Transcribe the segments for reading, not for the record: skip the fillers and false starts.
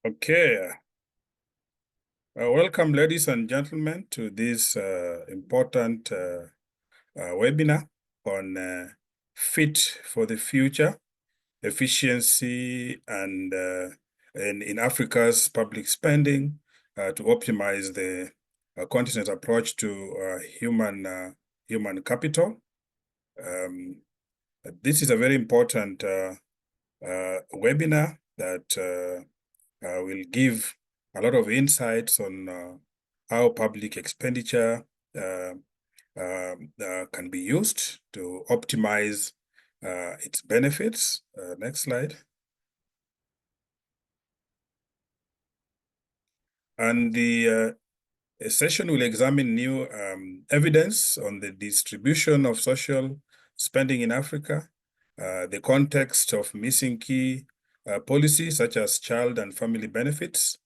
Okay. Welcome, ladies and gentlemen, to this important webinar on Fit for the Future, efficiency and in Africa's public spending to optimize the continent's approach to human capital. This is a very important webinar that will give a lot of insights on how public expenditure can be used to optimize its benefits. Next slide. And the session will examine new evidence on the distribution of social spending in Africa, the context of missing key policies such as child and family benefits,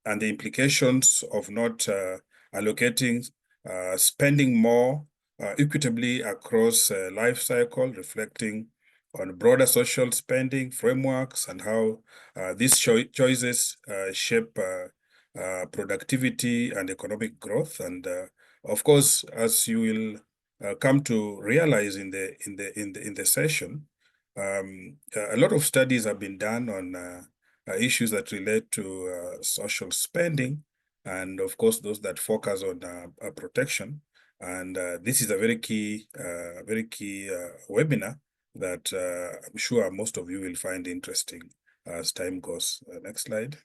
and the implications of not allocating spending more equitably across life cycle, reflecting on broader social spending frameworks and how these choices shape productivity and economic growth. And of course, as you will come to realize in the session, a lot of studies have been done on issues that relate to social spending, and of course those that focus on protection. And this is a very key webinar that I'm sure most of you will find interesting as time goes. Next slide.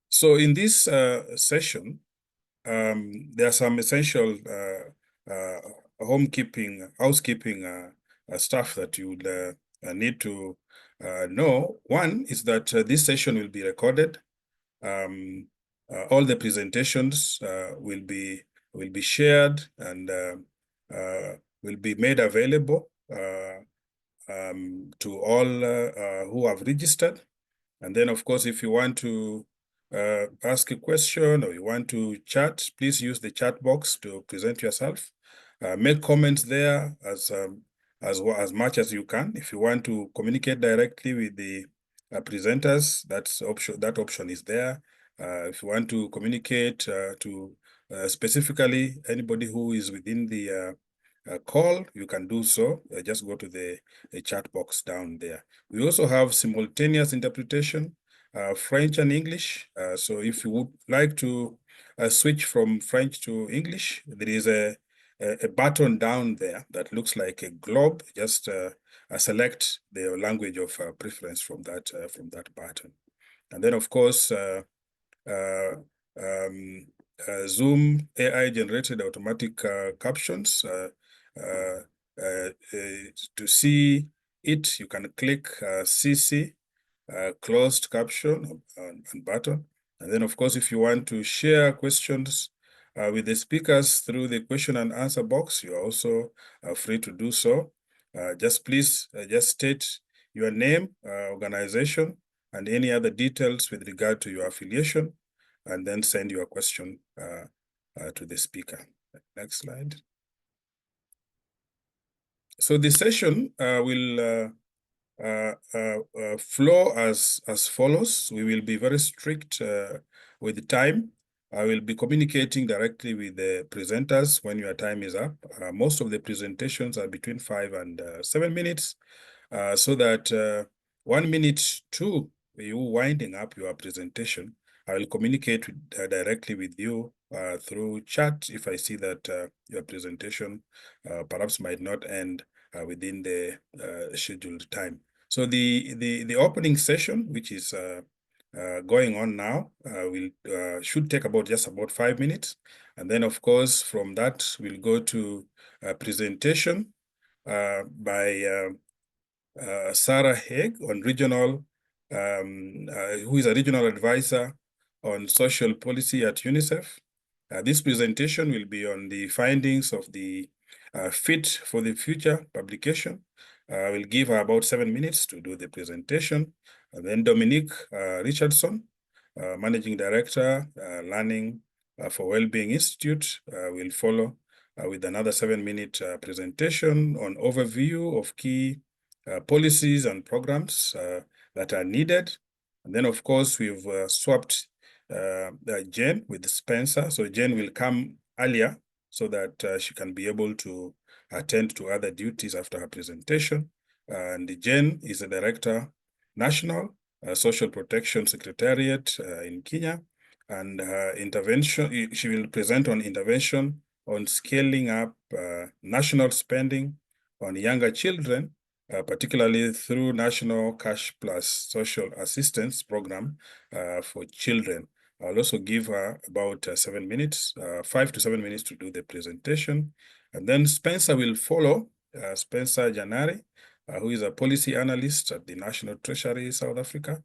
So in this session, there are some essential housekeeping stuff that you would need to know. One is that this session will be recorded. All the presentations will be shared and will be made available to all who have registered. And then, of course, if you want to ask a question or you want to chat, please use the chat box to present yourself. Make comments there as much as you can. If you want to communicate directly with the presenters, that option is there. If you want to communicate to specifically anybody who is within the call, you can do so. Just go to the chat box down there. We also have simultaneous interpretation, French and English. So if you would like to switch from French to English, there is a button down there that looks like a globe. Just select the language of preference from that button. And then, of course, Zoom AI-generated automatic captions. To see it, you can click CC, closed caption and button. And then, of course, if you want to share questions with the speakers through the question and answer box, you are also free to do so. Please just state your name, organization, and any other details with regard to your affiliation, and then send your question to the speaker. Next slide. So the session will flow as follows. We will be very strict with the time. I will be communicating directly with the presenters when your time is up. Most of the presentations are between 5 and 7 minutes, so that 1 minute to you winding up your presentation, I will communicate directly with you through chat if I see that your presentation perhaps might not end within the scheduled time. So the opening session, which is going on now, should take just about 5 minutes, and then of course from that we'll go to a presentation by Sarah Hague on who is a regional advisor on social policy at UNICEF. This presentation will be on the findings of the Fit for the Future publication. We'll give her about 7 minutes to do the presentation. And then Dominic Richardson, Managing Director, Learning for Wellbeing Institute, will follow with another 7-minute presentation on overview of key policies and programs that are needed. And then, of course, we've swapped Jen with Spencer. So Jen will come earlier so that she can be able to attend to other duties after her presentation. And Jen is the Director National Social Protection Secretariat in Kenya. And her intervention, she will present on intervention on scaling up national spending on younger children, particularly through National Cash Plus Social Assistance Program for children. I'll also give her about 7 minutes, 5 to 7 minutes to do the presentation. And then Spencer will follow, Spencer Janari, who is a policy analyst at the National Treasury, South Africa.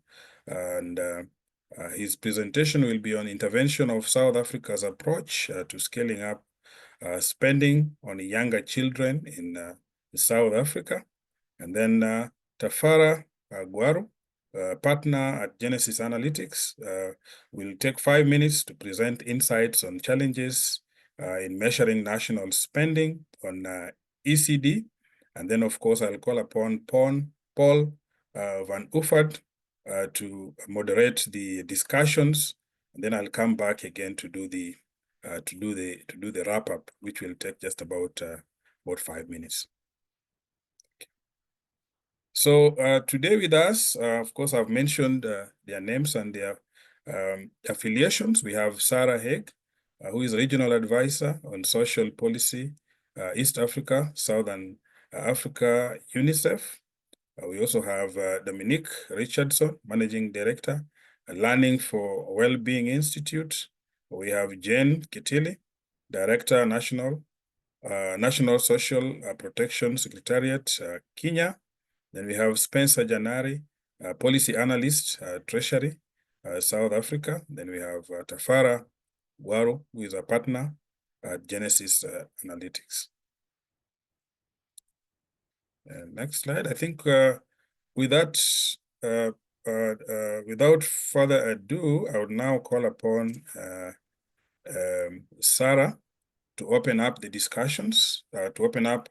And his presentation will be on intervention of South Africa's approach to scaling up spending on younger children in South Africa. And then Tafara Ngwaru, partner at Genesis Analytics, will take 5 minutes to present insights on challenges in measuring national spending on ECD. And then, of course, I'll call upon Paul van Ufford to moderate the discussions. And then I'll come back again to do the wrap up, which will take just about 5 minutes. So today with us, of course, I've mentioned their names and their affiliations. We have Sarah Hague, who is Regional Advisor on Social Policy, East Africa, Southern Africa, UNICEF. We also have Dominic Richardson, Managing Director, Learning for Wellbeing Institute. We have Jane Kitili, Director, National Social Protection Secretariat, Kenya. Then we have Spencer Janari, Policy Analyst, Treasury, South Africa. Then we have Tafara Ngwaru, who is a partner at Genesis Analytics. Next slide. I think with that, without further ado, I would now call upon Sarah to open up the discussions, to open up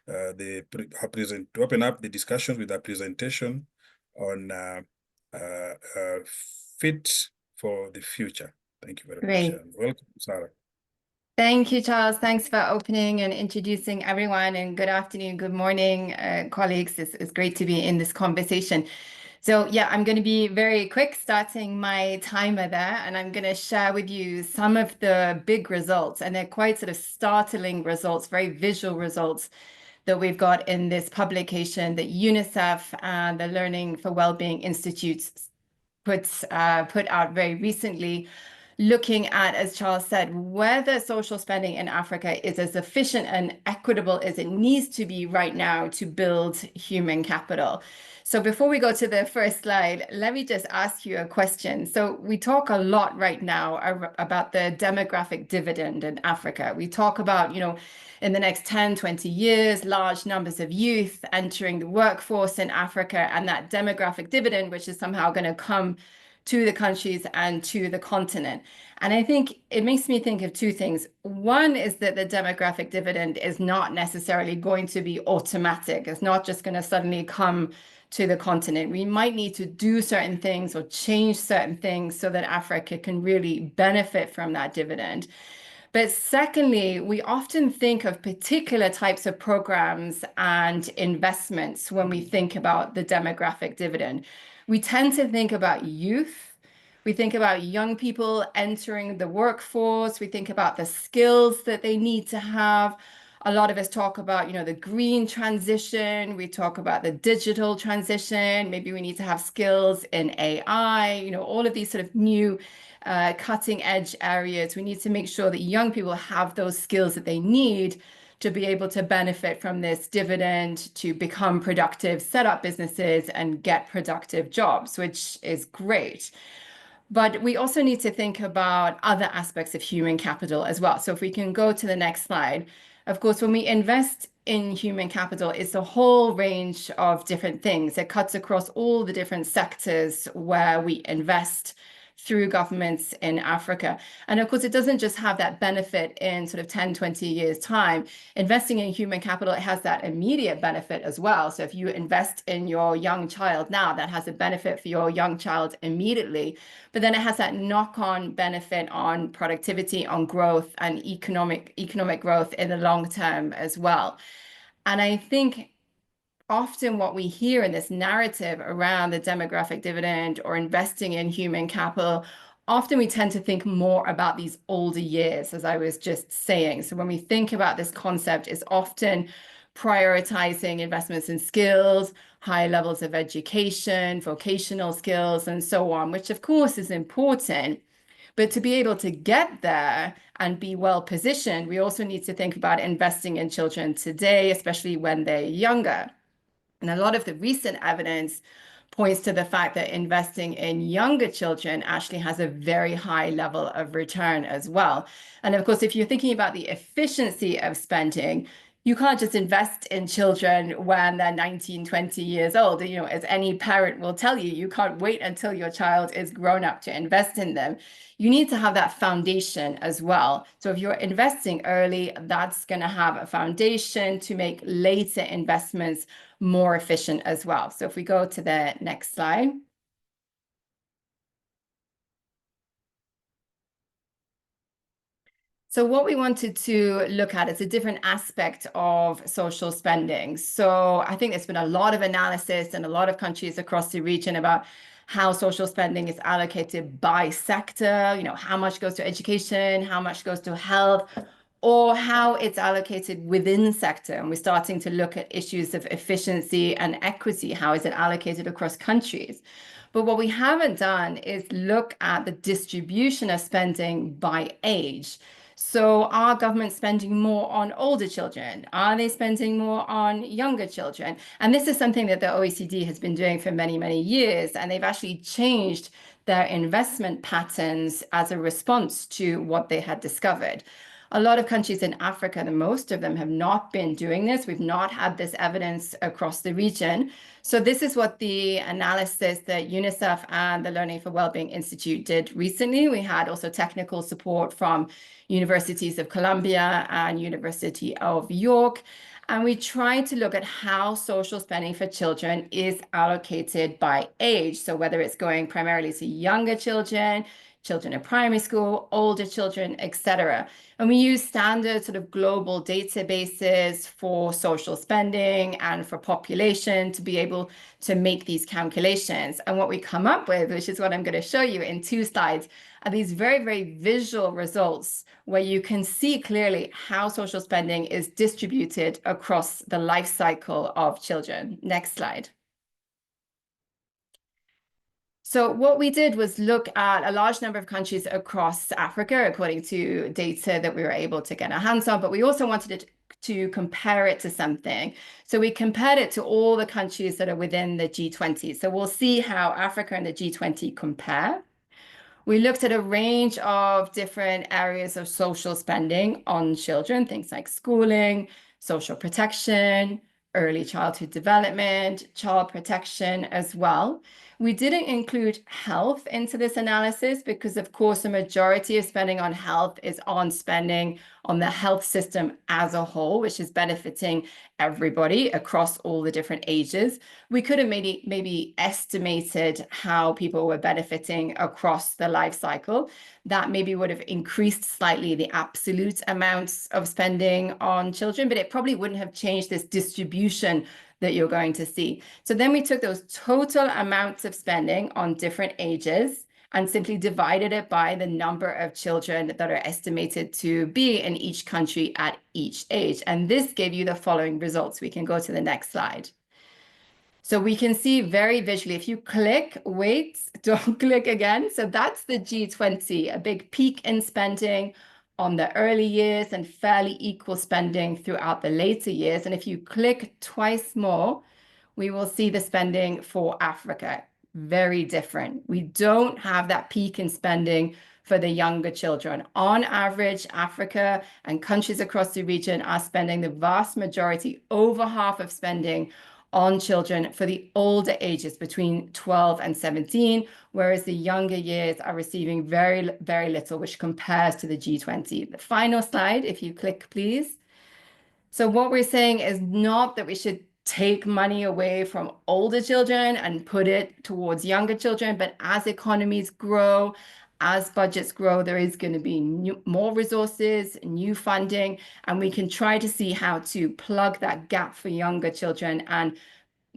the discussions with a presentation on fit for the future. Thank you very much. Welcome, Sarah. Thank you, Charles. Thanks for opening and introducing everyone, and good afternoon, good morning, colleagues. It's great to be in this conversation. So yeah, I'm going to be very quick, starting my timer there, and I'm going to share with you some of the big results, and they're quite sort of startling results, very visual results that we've got in this publication that UNICEF and the Learning for Wellbeing Institutes put out very recently, looking at, as Charles said, whether social spending in Africa is as efficient and equitable as it needs to be right now to build human capital. So before we go to the first slide, let me just ask you a question. So we talk a lot right now about the demographic dividend in Africa. We talk about, in the next 10, 20 years, large numbers of youth entering the workforce in Africa, and that demographic dividend, which is somehow going to come to the countries and to the continent. And I think it makes me think of two things. One is that the demographic dividend is not necessarily going to be automatic. It's not just going to suddenly come to the continent. We might need to do certain things or change certain things so that Africa can really benefit from that dividend. But secondly, we often think of particular types of programs and investments when we think about the demographic dividend. We tend to think about youth. We think about young people entering the workforce. We think about the skills that they need to have. A lot of us talk about, the green transition. We talk about the digital transition. Maybe we need to have skills in AI, all of these sort of new cutting edge areas. We need to make sure that young people have those skills that they need to be able to benefit from this dividend, to become productive, set up businesses, and get productive jobs, which is great. But we also need to think about other aspects of human capital as well. So if we can go to the next slide. Of course, when we invest in human capital, it's a whole range of different things. It cuts across all the different sectors where we invest through governments in Africa. And of course, it doesn't just have that benefit in sort of 10, 20 years' time. Investing in human capital, it has that immediate benefit as well. So if you invest in your young child now, that has a benefit for your young child immediately. But then it has that knock-on benefit on productivity, on growth, and economic growth in the long term as well. And I think often what we hear in this narrative around the demographic dividend or investing in human capital, often we tend to think more about these older years, as I was just saying. So when we think about this concept, it's often prioritizing investments in skills, high levels of education, vocational skills, and so on, which of course is important. But to be able to get there and be well positioned, we also need to think about investing in children today, especially when they're younger. And a lot of the recent evidence points to the fact that investing in younger children actually has a very high level of return as well. And of course, if you're thinking about the efficiency of spending, you can't just invest in children when they're 19, 20 years old. You know, as any parent will tell you, you can't wait until your child is grown up to invest in them. You need to have that foundation as well. So if you're investing early, that's going to have a foundation to make later investments more efficient as well. So if we go to the next slide. So what we wanted to look at is a different aspect of social spending. So I think there's been a lot of analysis in a lot of countries across the region about how social spending is allocated by sector, you know, how much goes to education, how much goes to health, or how it's allocated within sector. And we're starting to look at issues of efficiency and equity. How is it allocated across countries? But what we haven't done is look at the distribution of spending by age. So are governments spending more on older children? Are they spending more on younger children? And this is something that the OECD has been doing for many, many years. And they've actually changed their investment patterns as a response to what they had discovered. A lot of countries in Africa, the most of them have not been doing this. We've not had this evidence across the region. So this is what the analysis that UNICEF and the Learning for Wellbeing Institute did recently. We had also technical support from universities of Columbia and University of York. And we tried to look at how social spending for children is allocated by age. So whether it's going primarily to younger children, children in primary school, older children, etc. And we use standard sort of global databases for social spending and for population to be able to make these calculations. And what we come up with, which is what I'm going to show you in 2 slides, are these very, very visual results where you can see clearly how social spending is distributed across the life cycle of children. Next slide. So what we did was look at a large number of countries across Africa, according to data that we were able to get our hands on, but we also wanted to compare it to something. So we compared it to all the countries that are within the G20. So we'll see how Africa and the G20 compare. We looked at a range of different areas of social spending on children, things like schooling, social protection, early childhood development, child protection as well. We didn't include health into this analysis because, of course, the majority of spending on health is on spending on the health system as a whole, which is benefiting everybody across all the different ages. We could have maybe estimated how people were benefiting across the life cycle. That maybe would have increased slightly the absolute amounts of spending on children, but it probably wouldn't have changed this distribution that you're going to see. So then we took those total amounts of spending on different ages and simply divided it by the number of children that are estimated to be in each country at each age. And this gave you the following results. We can go to the next slide. So we can see very visually, if you click, wait, don't click again. So that's the G20, a big peak in spending on the early years and fairly equal spending throughout the later years. And if you click twice more, we will see the spending for Africa. Very different. We don't have that peak in spending for the younger children. On average, Africa and countries across the region are spending the vast majority, over half of spending on children for the older ages between 12 and 17, whereas the younger years are receiving very, very little, which compares to the G20. The final slide, if you click, please. So what we're saying is not that we should take money away from older children and put it towards younger children, but as economies grow, as budgets grow, there is going to be more resources, new funding, and we can try to see how to plug that gap for younger children and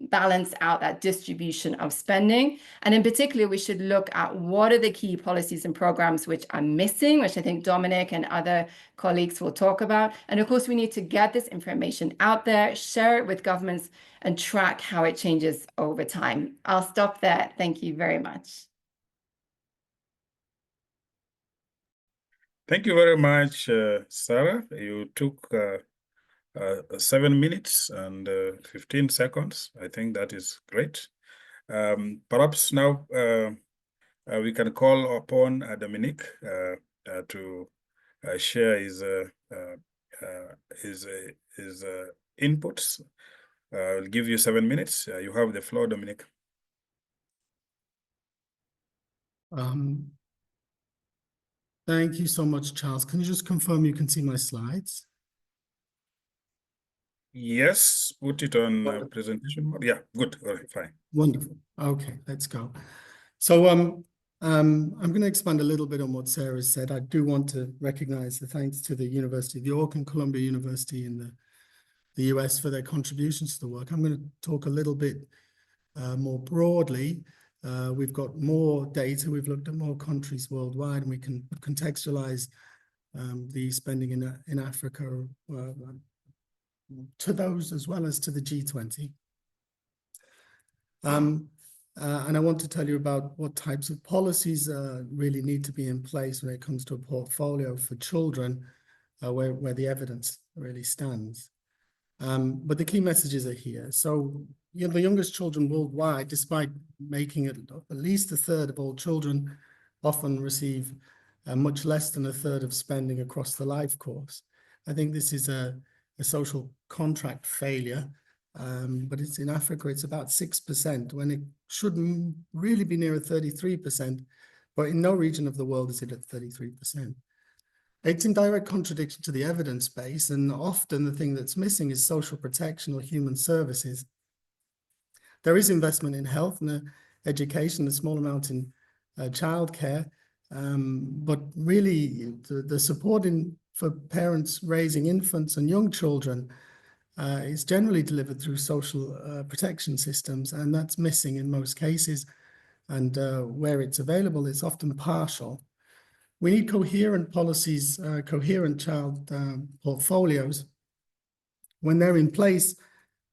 balance out that distribution of spending. And in particular, we should look at what are the key policies and programs which are missing, which I think Dominic and other colleagues will talk about. And of course, we need to get this information out there, share it with governments, and track how it changes over time. I'll stop there. Thank you very much. Thank you very much, Sarah. You took 7 minutes and 15 seconds. I think that is great. Perhaps now we can call upon Dominic to share his inputs. I'll give you 7 minutes. You have the floor, Dominic. Thank you so much, Charles. Can you just confirm you can see my slides? Yes, put it on presentation mode. Yeah, good. All right, fine. Wonderful. Okay, let's go. So I'm going to expand a little bit on what Sarah said. I do want to recognize the thanks to the University of York and Columbia University in the US for their contributions to the work. I'm going to talk a little bit more broadly. We've got more data. We've looked at more countries worldwide, and we can contextualize the spending in Africa to those as well as to the G20. And I want to tell you about what types of policies really need to be in place when it comes to a portfolio for children, where the evidence really stands. But the key messages are here. So, the youngest children worldwide, despite making it at least a third of all children, often receive much less than a third of spending across the life course. I think this is a social contract failure, but it's in Africa, it's about 6%, when it shouldn't really be near 33%, but in no region of the world is it at 33%. It's in direct contradiction to the evidence base, and often the thing that's missing is social protection or human services. There is investment in health and education, a small amount in childcare, but really the support for parents raising infants and young children is generally delivered through social protection systems, and that's missing in most cases. And where it's available, it's often partial. We need coherent policies, coherent child portfolios. When they're in place,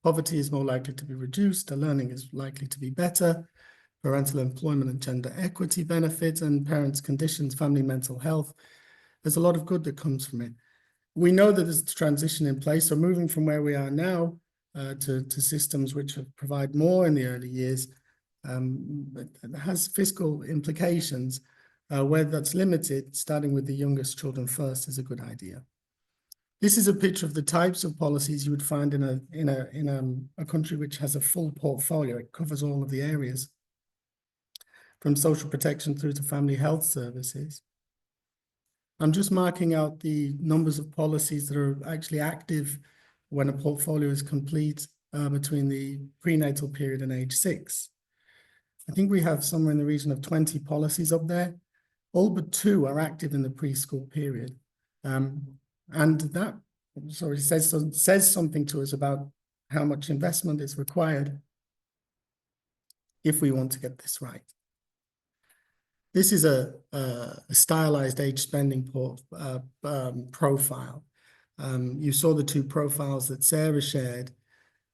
poverty is more likely to be reduced, learning is likely to be better, parental employment and gender equity benefits, and parents' conditions, family mental health. There's a lot of good that comes from it. We know that there's a transition in place, so moving from where we are now to systems which provide more in the early years has fiscal implications. Where that's limited, starting with the youngest children first is a good idea. This is a picture of the types of policies you would find in a country which has a full portfolio. It covers all of the areas, from social protection through to family health services. I'm just marking out the numbers of policies that are actually active when a portfolio is complete between the prenatal period and age 6. I think we have somewhere in the region of 20 policies up there. All but 2 are active in the preschool period. And that says something to us about how much investment is required if we want to get this right. This is a stylized age spending profile. You saw the 2 profiles that Sarah shared.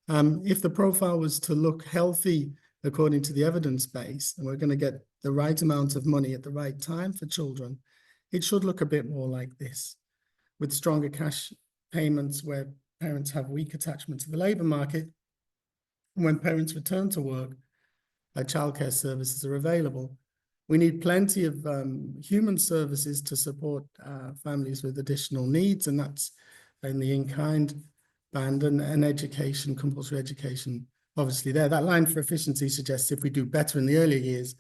If the profile was to look healthy according to the evidence base, and we're going to get the right amount of money at the right time for children, it should look a bit more like this, with stronger cash payments where parents have weak attachment to the labour market. And when parents return to work, childcare services are available. We need plenty of human services to support families with additional needs, and that's in the in-kind band, and education, compulsory education obviously there. That line for efficiency suggests if we do better in the earlier years,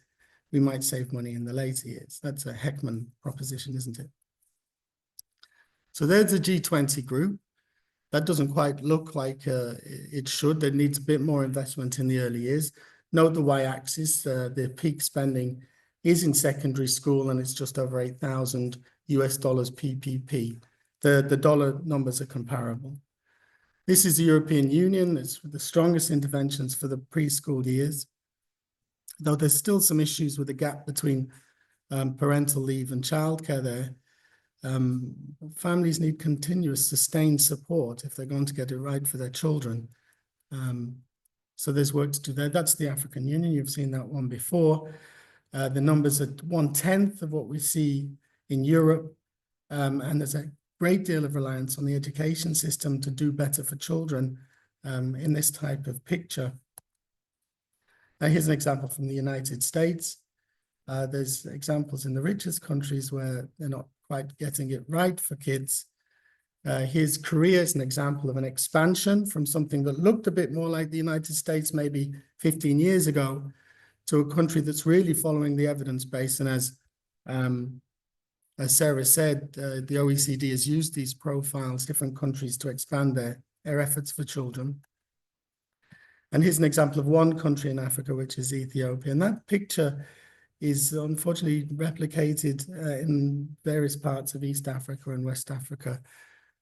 we might save money in the later years. That's a Heckman proposition, isn't it? So there's the G20 group. That doesn't quite look like it should. There needs a bit more investment in the early years. Note the y-axis, the peak spending is in secondary school, and it's just over $8,000 PPP. The dollar numbers are comparable. This is the European Union. It's the strongest interventions for the preschool years, though there's still some issues with the gap between parental leave and childcare there. Families need continuous, sustained support if they're going to get it right for their children. So there's work to do there. That's the African Union. You've seen that one before. The numbers are 1/10 of what we see in Europe. And there's a great deal of reliance on the education system to do better for children in this type of picture. Now, here's an example from the United States. There's examples in the richest countries where they're not quite getting it right for kids. Here's Korea as an example of an expansion from something that looked a bit more like the United States maybe 15 years ago to a country that's really following the evidence base. And as Sarah said, the OECD has used these profiles, different countries, to expand their efforts for children. And here's an example of one country in Africa, which is Ethiopia. And that picture is unfortunately replicated in various parts of East Africa and West Africa,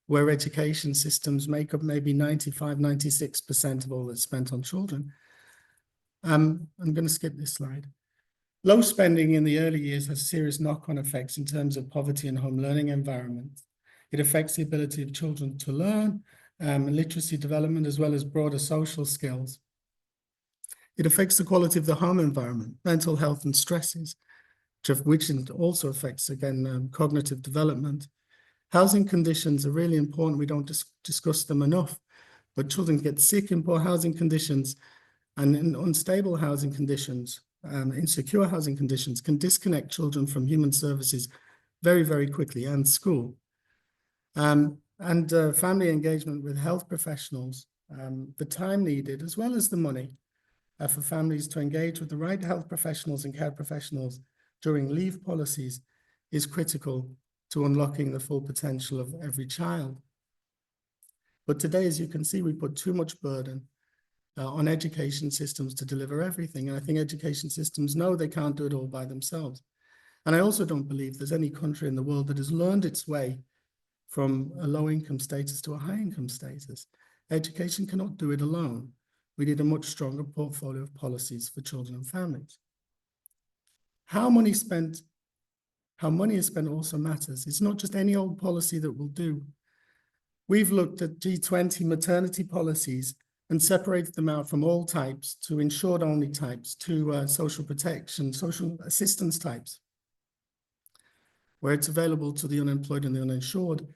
where education systems make up maybe 95, 96% of all that's spent on children. I'm going to skip this slide. Low spending in the early years has serious knock-on effects in terms of poverty and home learning environments. It affects the ability of children to learn, literacy development, as well as broader social skills. It affects the quality of the home environment, mental health and stresses, which also affects, again, cognitive development. Housing conditions are really important. We don't discuss them enough, but children get sick in poor housing conditions, and in unstable housing conditions, insecure housing conditions can disconnect children from human services very, very quickly, and school. Family engagement with health professionals, the time needed, as well as the money for families to engage with the right health professionals and care professionals during leave policies is critical to unlocking the full potential of every child. But today, as you can see, we put too much burden on education systems to deliver everything. And I think education systems know they can't do it all by themselves. And I also don't believe there's any country in the world that has learned its way from a low income status to a high income status. Education cannot do it alone. We need a much stronger portfolio of policies for children and families. How money is spent also matters. It's not just any old policy that will do. We've looked at G20 maternity policies and separated them out from all types to insured-only types to social protection, social assistance types, where it's available to the unemployed and the uninsured.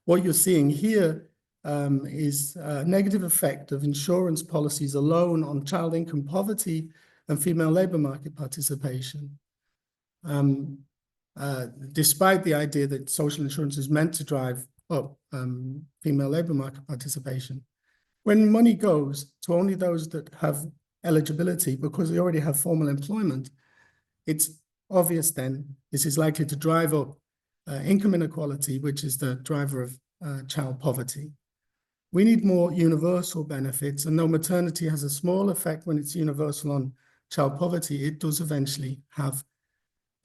What you're seeing here is a negative effect of insurance policies alone on child income poverty and female labor market participation. Despite the idea that social insurance is meant to drive up female labor market participation, when money goes to only those that have eligibility because they already have formal employment, it's obvious then this is likely to drive up income inequality, which is the driver of child poverty. We need more universal benefits, and though maternity has a small effect when it's universal on child poverty, it does eventually have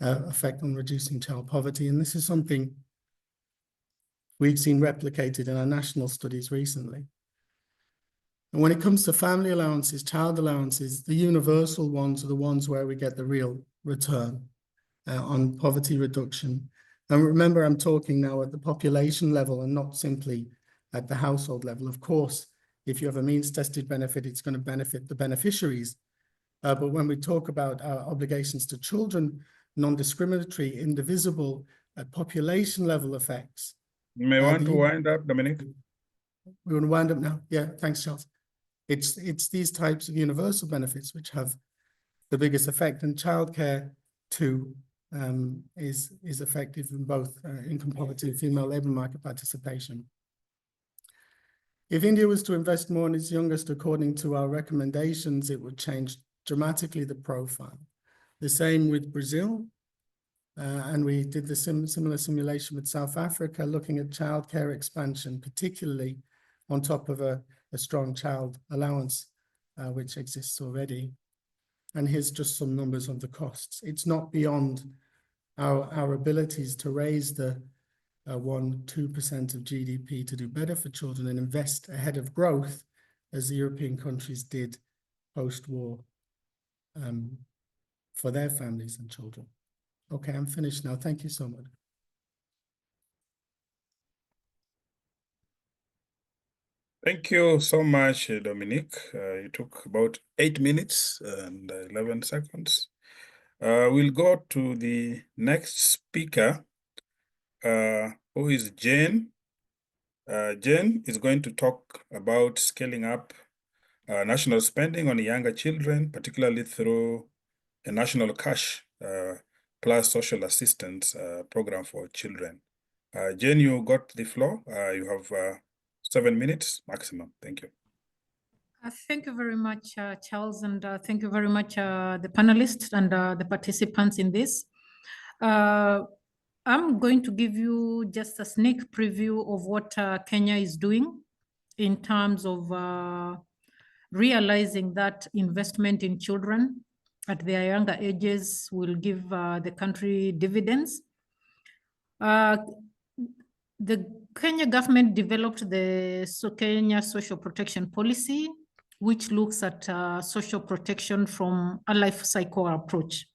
effect on reducing child poverty. And this is something we've seen replicated in our national studies recently. And when it comes to family allowances, child allowances, the universal ones are the ones where we get the real return on poverty reduction. And remember, I'm talking now at the population level and not simply at the household level. Of course, if you have a means-tested benefit, it's going to benefit the beneficiaries. But when we talk about our obligations to children, non-discriminatory, indivisible, at population level effects. You may want to wind up, Dominic. We want to wind up now. Yeah, thanks, Charles. It's these types of universal benefits which have the biggest effect, and childcare too is effective in both income poverty and female labor market participation. If India was to invest more in its youngest according to our recommendations, it would change dramatically the profile. The same with Brazil. And we did the similar simulation with South Africa, looking at childcare expansion, particularly on top of a strong child allowance, which exists already. And here's just some numbers on the costs. It's not beyond our abilities to raise the 1-2% of GDP to do better for children and invest ahead of growth, as the European countries did post-war for their families and children. Okay, I'm finished now. Thank you so much. Thank you so much, Dominic. You took about 8 minutes and 11 seconds. We'll go to the next speaker, who is Jane. Jane is going to talk about scaling up national spending on younger children, particularly through a national cash plus social assistance program for children. Jane, you got the floor. You have 7 minutes maximum. Thank you. Thank you very much, Charles, and thank you very much, the panelists and the participants in this. I'm going to give you just a sneak preview of what Kenya is doing in terms of realizing that investment in children at their younger ages will give the country dividends. The Kenya government developed the Kenya social protection policy, which looks at social protection from a life cycle approach.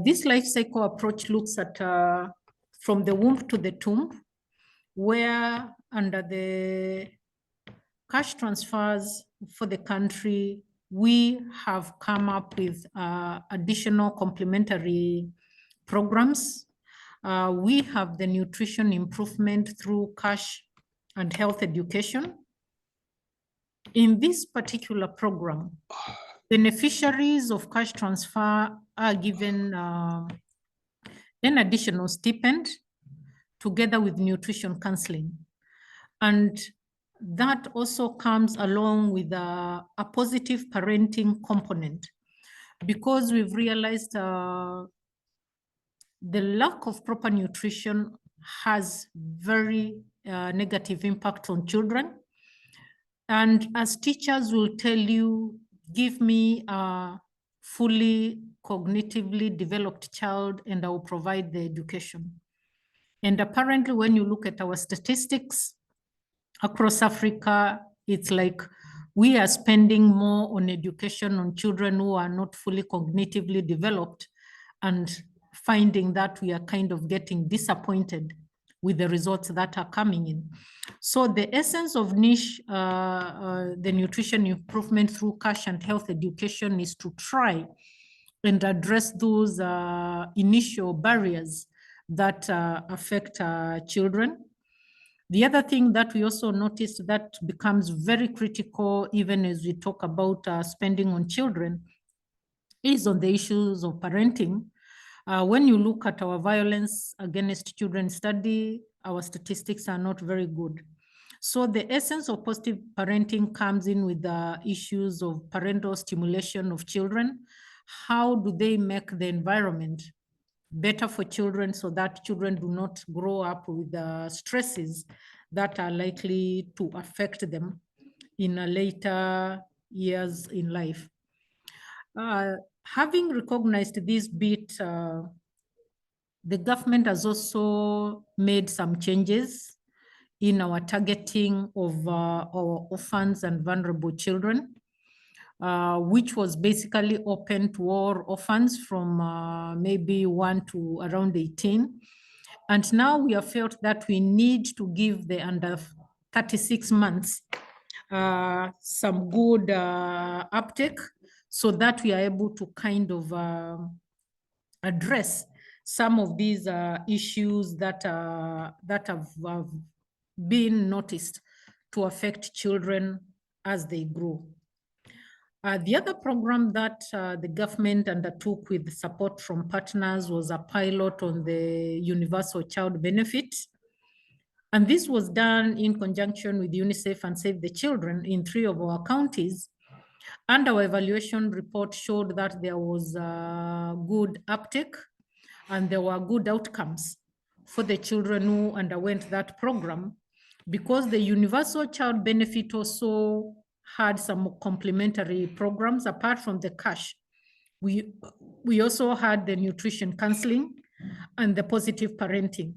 This life cycle approach looks at from the womb to the tomb, where under the cash transfers for the country, we have come up with additional complementary programs. We have the nutrition improvement through cash and health education. In this particular program, beneficiaries of cash transfer are given an additional stipend together with nutrition counseling. And that also comes along with a positive parenting component, because we've realized the lack of proper nutrition has very negative impact on children. And as teachers will tell you, give me a fully cognitively developed child and I will provide the education. And apparently when you look at our statistics across Africa, it's like we are spending more on education on children who are not fully cognitively developed, and finding that we are kind of getting disappointed with the results that are coming in. So the essence of niche, the nutrition improvement through cash and health education, is to try and address those initial barriers that affect children. The other thing that we also noticed that becomes very critical, even as we talk about spending on children, is on the issues of parenting. When you look at our violence against children study, our statistics are not very good. So the essence of positive parenting comes in with the issues of parental stimulation of children. How do they make the environment better for children so that children do not grow up with the stresses that are likely to affect them in later years in life? Having recognized this bit, the government has also made some changes in our targeting of our orphans and vulnerable children, which was basically open to all orphans from maybe 1 to around 18. And now we have felt that we need to give the under 36 months some good uptake, so that we are able to kind of address some of these issues that have been noticed to affect children as they grow. The other program that the government undertook with support from partners was a pilot on the universal child benefit. And this was done in conjunction with UNICEF and Save the Children in 3 of our counties. And our evaluation report showed that there was good uptake and there were good outcomes for the children who underwent that program, because the Universal Child Benefit also had some complementary programs apart from the cash. We also had the nutrition counseling and the positive parenting.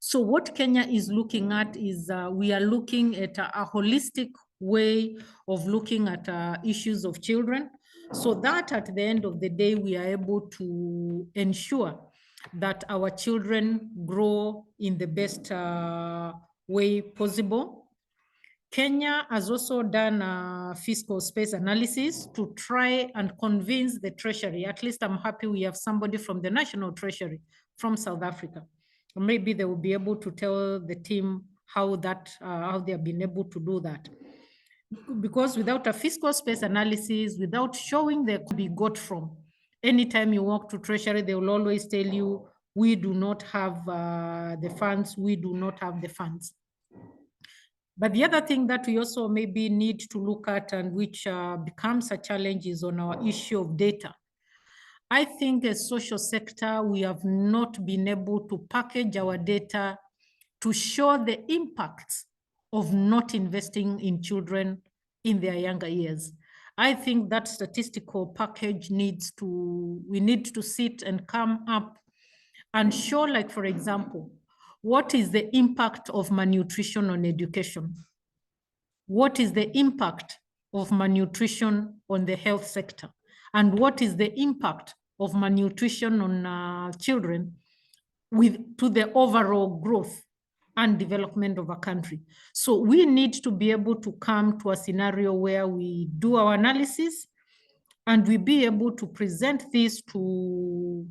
So what Kenya is looking at is we are looking at a holistic way of looking at issues of children, so that at the end of the day, we are able to ensure that our children grow in the best way possible. Kenya has also done a fiscal space analysis to try and convince the Treasury. At least I'm happy we have somebody from the National Treasury from South Africa. Maybe they will be able to tell the team how they have been able to do that. Because without a fiscal space analysis, without showing there could be got from, anytime you walk to Treasury, they will always tell you, we do not have the funds, we do not have the funds. But the other thing that we also maybe need to look at, and which becomes a challenge, is on our issue of data. I think as social sector, we have not been able to package our data to show the impacts of not investing in children in their younger years. I think that statistical package we need to sit and come up and show, like, for example, what is the impact of malnutrition on education? What is the impact of malnutrition on the health sector? And what is the impact of malnutrition on children to the overall growth and development of a country? So we need to be able to come to a scenario where we do our analysis and we be able to present this to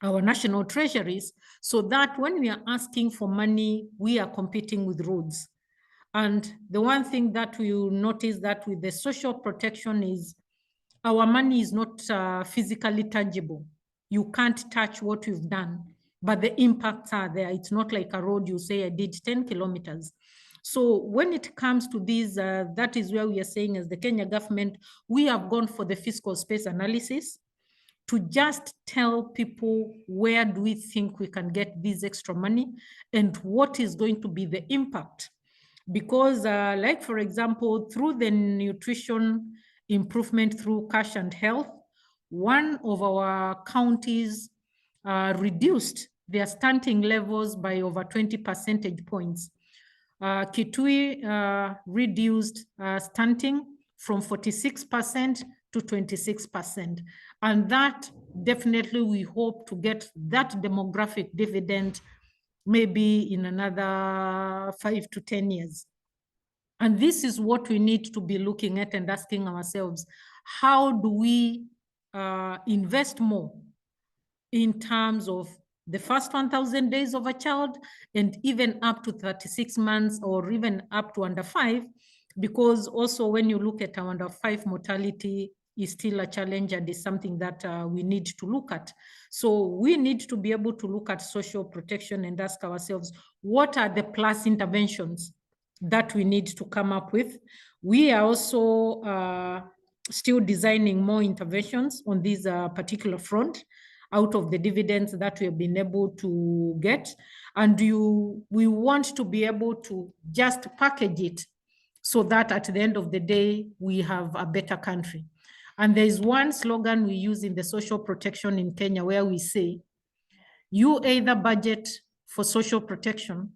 our national treasuries, so that when we are asking for money, we are competing with roads. And the one thing that we will notice that with the social protection is our money is not physically tangible. You can't touch what you've done, but the impacts are there. It's not like a road you say, I did 10 kilometers. So when it comes to these, that is where we are saying, as the Kenya government, we have gone for the fiscal space analysis to just tell people, where do we think we can get this extra money and what is going to be the impact? Because like, for example, through the nutrition improvement through cash and health, one of our counties reduced their stunting levels by over 20 percentage points. Kitui reduced stunting from 46% to 26%. And that definitely we hope to get that demographic dividend maybe in another 5 to 10 years. And this is what we need to be looking at and asking ourselves, how do we invest more in terms of the first 1,000 days of a child and even up to 36 months or even up to under 5, because also when you look at our under 5 mortality is still a challenge and is something that we need to look at. So we need to be able to look at social protection and ask ourselves, what are the plus interventions that we need to come up with? We are also still designing more interventions on this particular front out of the dividends that we have been able to get. And we want to be able to just package it so that at the end of the day, we have a better country. And there is one slogan we use in the social protection in Kenya where we say, you either budget for social protection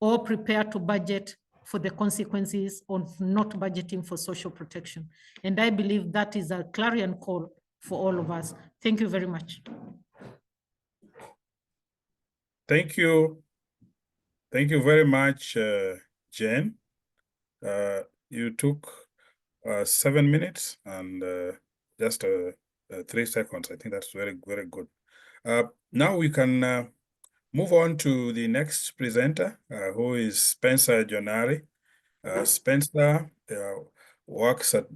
or prepare to budget for the consequences of not budgeting for social protection. And I believe that is a clarion call for all of us. Thank you very much. Thank you. Thank you very much, Jane. You took 7 minutes and just 3 seconds. I think that's very, very good. Now we can move on to the next presenter, who is Spencer Janari. Spencer works at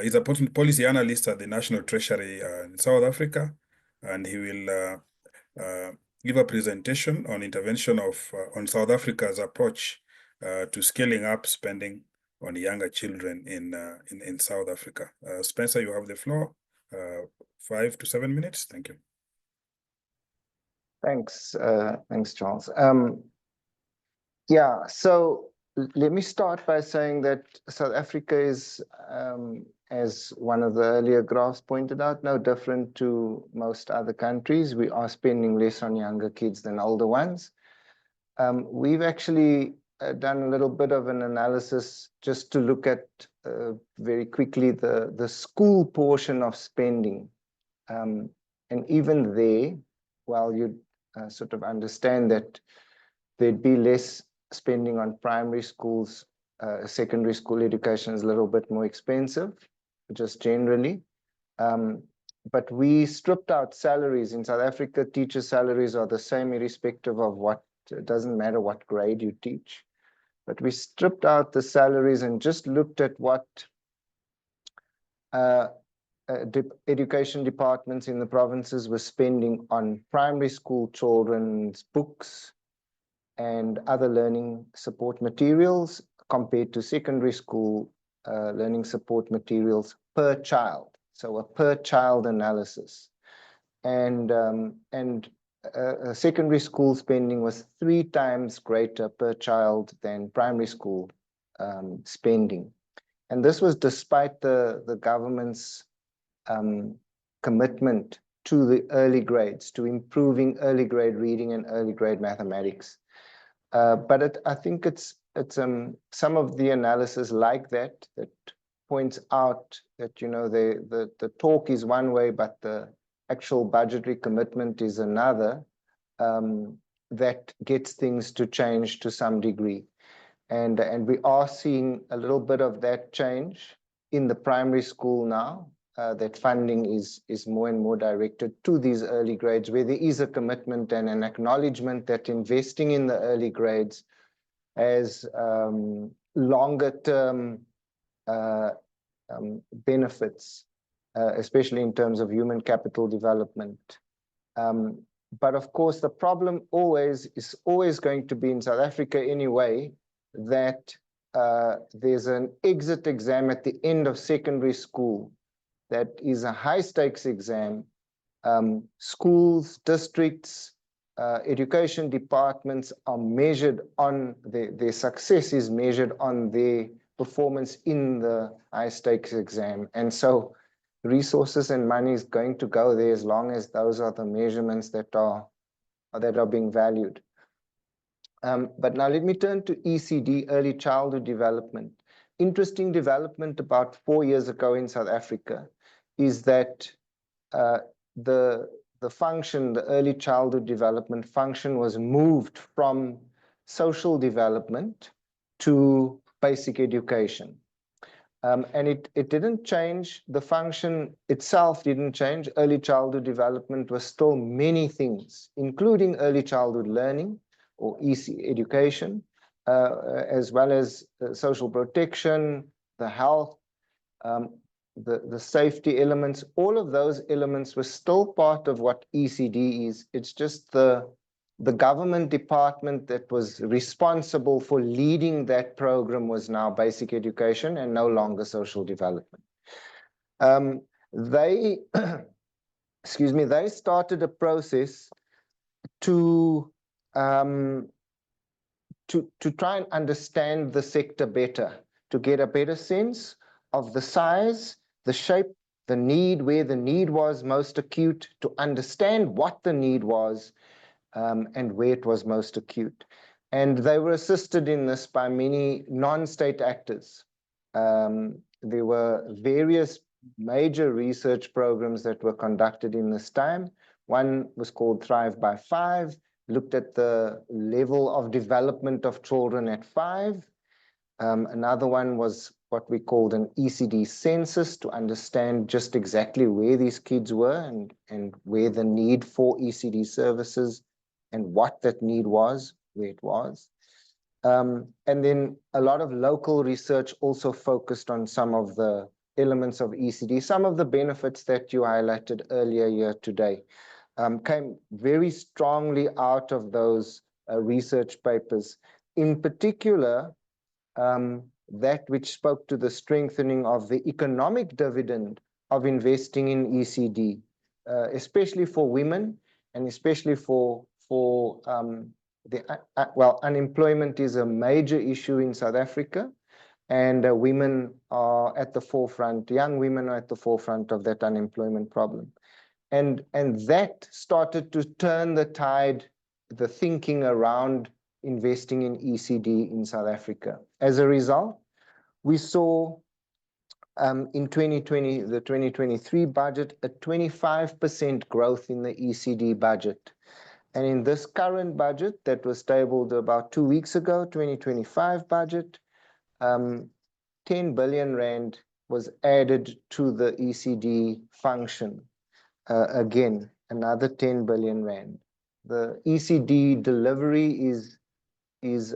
he's a policy analyst at the National Treasury in South Africa, and he will give a presentation on intervention on South Africa's approach to scaling up spending on younger children in South Africa. Spencer, you have the floor. 5 to 7 minutes. Thank you. Thanks, Charles. Yeah, so let me start by saying that South Africa is, as one of the earlier graphs pointed out, no different to most other countries. We are spending less on younger kids than older ones. We've actually done a little bit of an analysis just to look at very quickly the school portion of spending. And even there, while you sort of understand that there'd be less spending on primary schools, secondary school education is a little bit more expensive, just generally. But we stripped out salaries. In South Africa, teacher salaries are the same irrespective of what, it doesn't matter what grade you teach. But we stripped out the salaries and just looked at what education departments in the provinces were spending on primary school children's books and other learning support materials compared to secondary school learning support materials per child. So a per child analysis. And secondary school spending was 3 times greater per child than primary school spending. And this was despite the government's commitment to the early grades, to improving early grade reading and early grade mathematics. But I think it's some of the analysis like that points out that, you know, the talk is one way, but the actual budgetary commitment is another, that gets things to change to some degree. And we are seeing a little bit of that change in the primary school now, that funding is more and more directed to these early grades, where there is a commitment and an acknowledgement that investing in the early grades has longer term benefits, especially in terms of human capital development. But of course, the problem is always going to be in South Africa anyway, that there's an exit exam at the end of secondary school that is a high stakes exam. Schools, districts, education departments are measured on, their success is measured on their performance in the high stakes exam. And so resources and money is going to go there as long as those are the measurements that are being valued. But now let me turn to ECD, early childhood development. Interesting development about 4 years ago in South Africa is that the function, the early childhood development function, was moved from social development to basic education. And it didn't change, the function itself didn't change. Early childhood development was still many things, including early childhood learning or EC education, as well as social protection, the health, the safety elements. All of those elements were still part of what ECD is. It's just the government department that was responsible for leading that program was now basic education and no longer social development. They, excuse me, they started a process to try and understand the sector better, to get a better sense of the size, the shape, the need, where the need was most acute, to understand what the need was, and where it was most acute. And they were assisted in this by many non-state actors. There were various major research programs that were conducted in this time. One was called Thrive by 5, looked at the level of development of children at 5. Another one was what we called an ECD census, to understand just exactly where these kids were and where the need for ECD services and what that need was, where it was. And then a lot of local research also focused on some of the elements of ECD, some of the benefits that you highlighted earlier here today. came very strongly out of those research papers. In particular, that which spoke to the strengthening of the economic dividend of investing in ECD, especially for women, and especially well, unemployment is a major issue in South Africa, and women are at the forefront, young women are at the forefront of that unemployment problem. And that started to turn the tide, the thinking around investing in ECD in South Africa. As a result, we saw in 2020, the 2023 budget, a 25% growth in the ECD budget. And in this current budget that was tabled about 2 weeks ago, 2025 budget, 10 billion rand was added to the ECD function. Again, another 10 billion rand. The ECD delivery is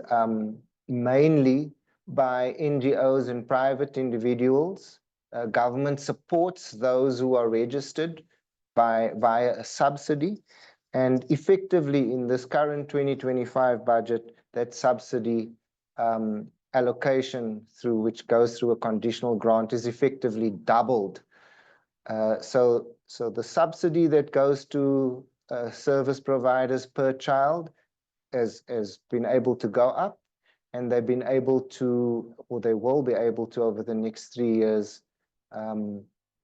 mainly by NGOs and private individuals. Government supports those who are registered via a subsidy. And effectively, in this current 2025 budget, that subsidy allocation which goes through a conditional grant is effectively doubled. So the subsidy that goes to service providers per child has been able to go up, and they've been able to, or they will be able to over the next 3 years,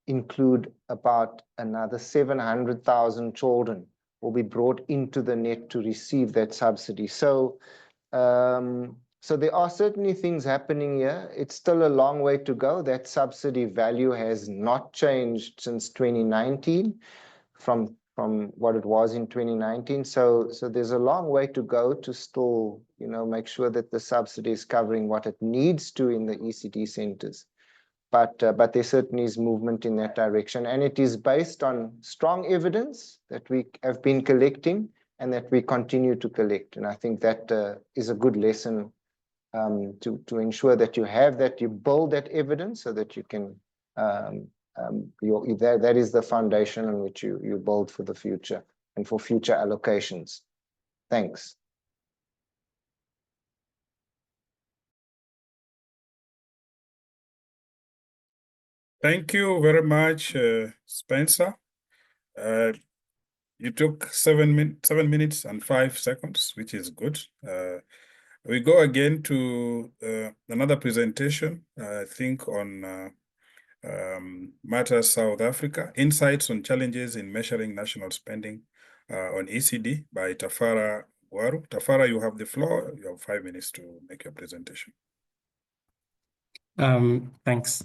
include about another 700,000 children will be brought into the net to receive that subsidy. So there are certainly things happening here. It's still a long way to go. That subsidy value has not changed since 2019 from what it was in 2019. So there's a long way to go to still, make sure that the subsidy is covering what it needs to in the ECD centers. But there certainly is movement in that direction, and it is based on strong evidence that we have been collecting and that we continue to collect. And I think that is a good lesson to ensure that you have that, you build that evidence so that you can, that is the foundation on which you build for the future and for future allocations. Thanks. Thank you very much, Spencer. You took 7 minutes and 5 seconds, which is good. We go again to another presentation, I think on Matters South Africa, Insights on Challenges in Measuring National Spending on ECD by Tafara Ngwaru. Tafara, you have the floor. You have 5 minutes to make your presentation. Thanks.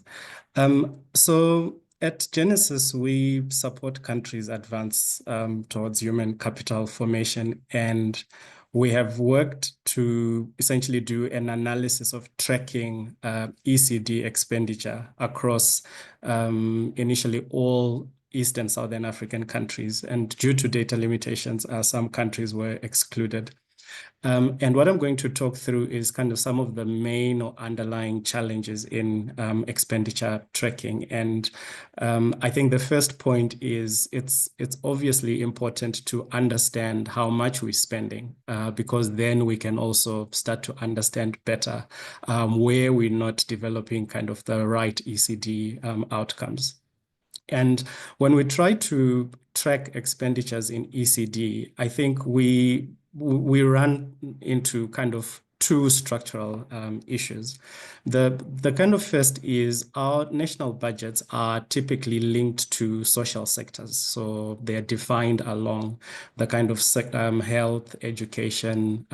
So at Genesis, we support countries advance towards human capital formation, and we have worked to essentially do an analysis of tracking ECD expenditure across initially all East and Southern African countries. And due to data limitations, some countries were excluded. And what I'm going to talk through is kind of some of the main or underlying challenges in expenditure tracking. And I think the first point is it's obviously important to understand how much we're spending, because then we can also start to understand better where we're not developing kind of the right ECD outcomes. And when we try to track expenditures in ECD, I think we run into kind of two structural issues. The kind of first is our national budgets are typically linked to social sectors. So they are defined along the kind of health, education,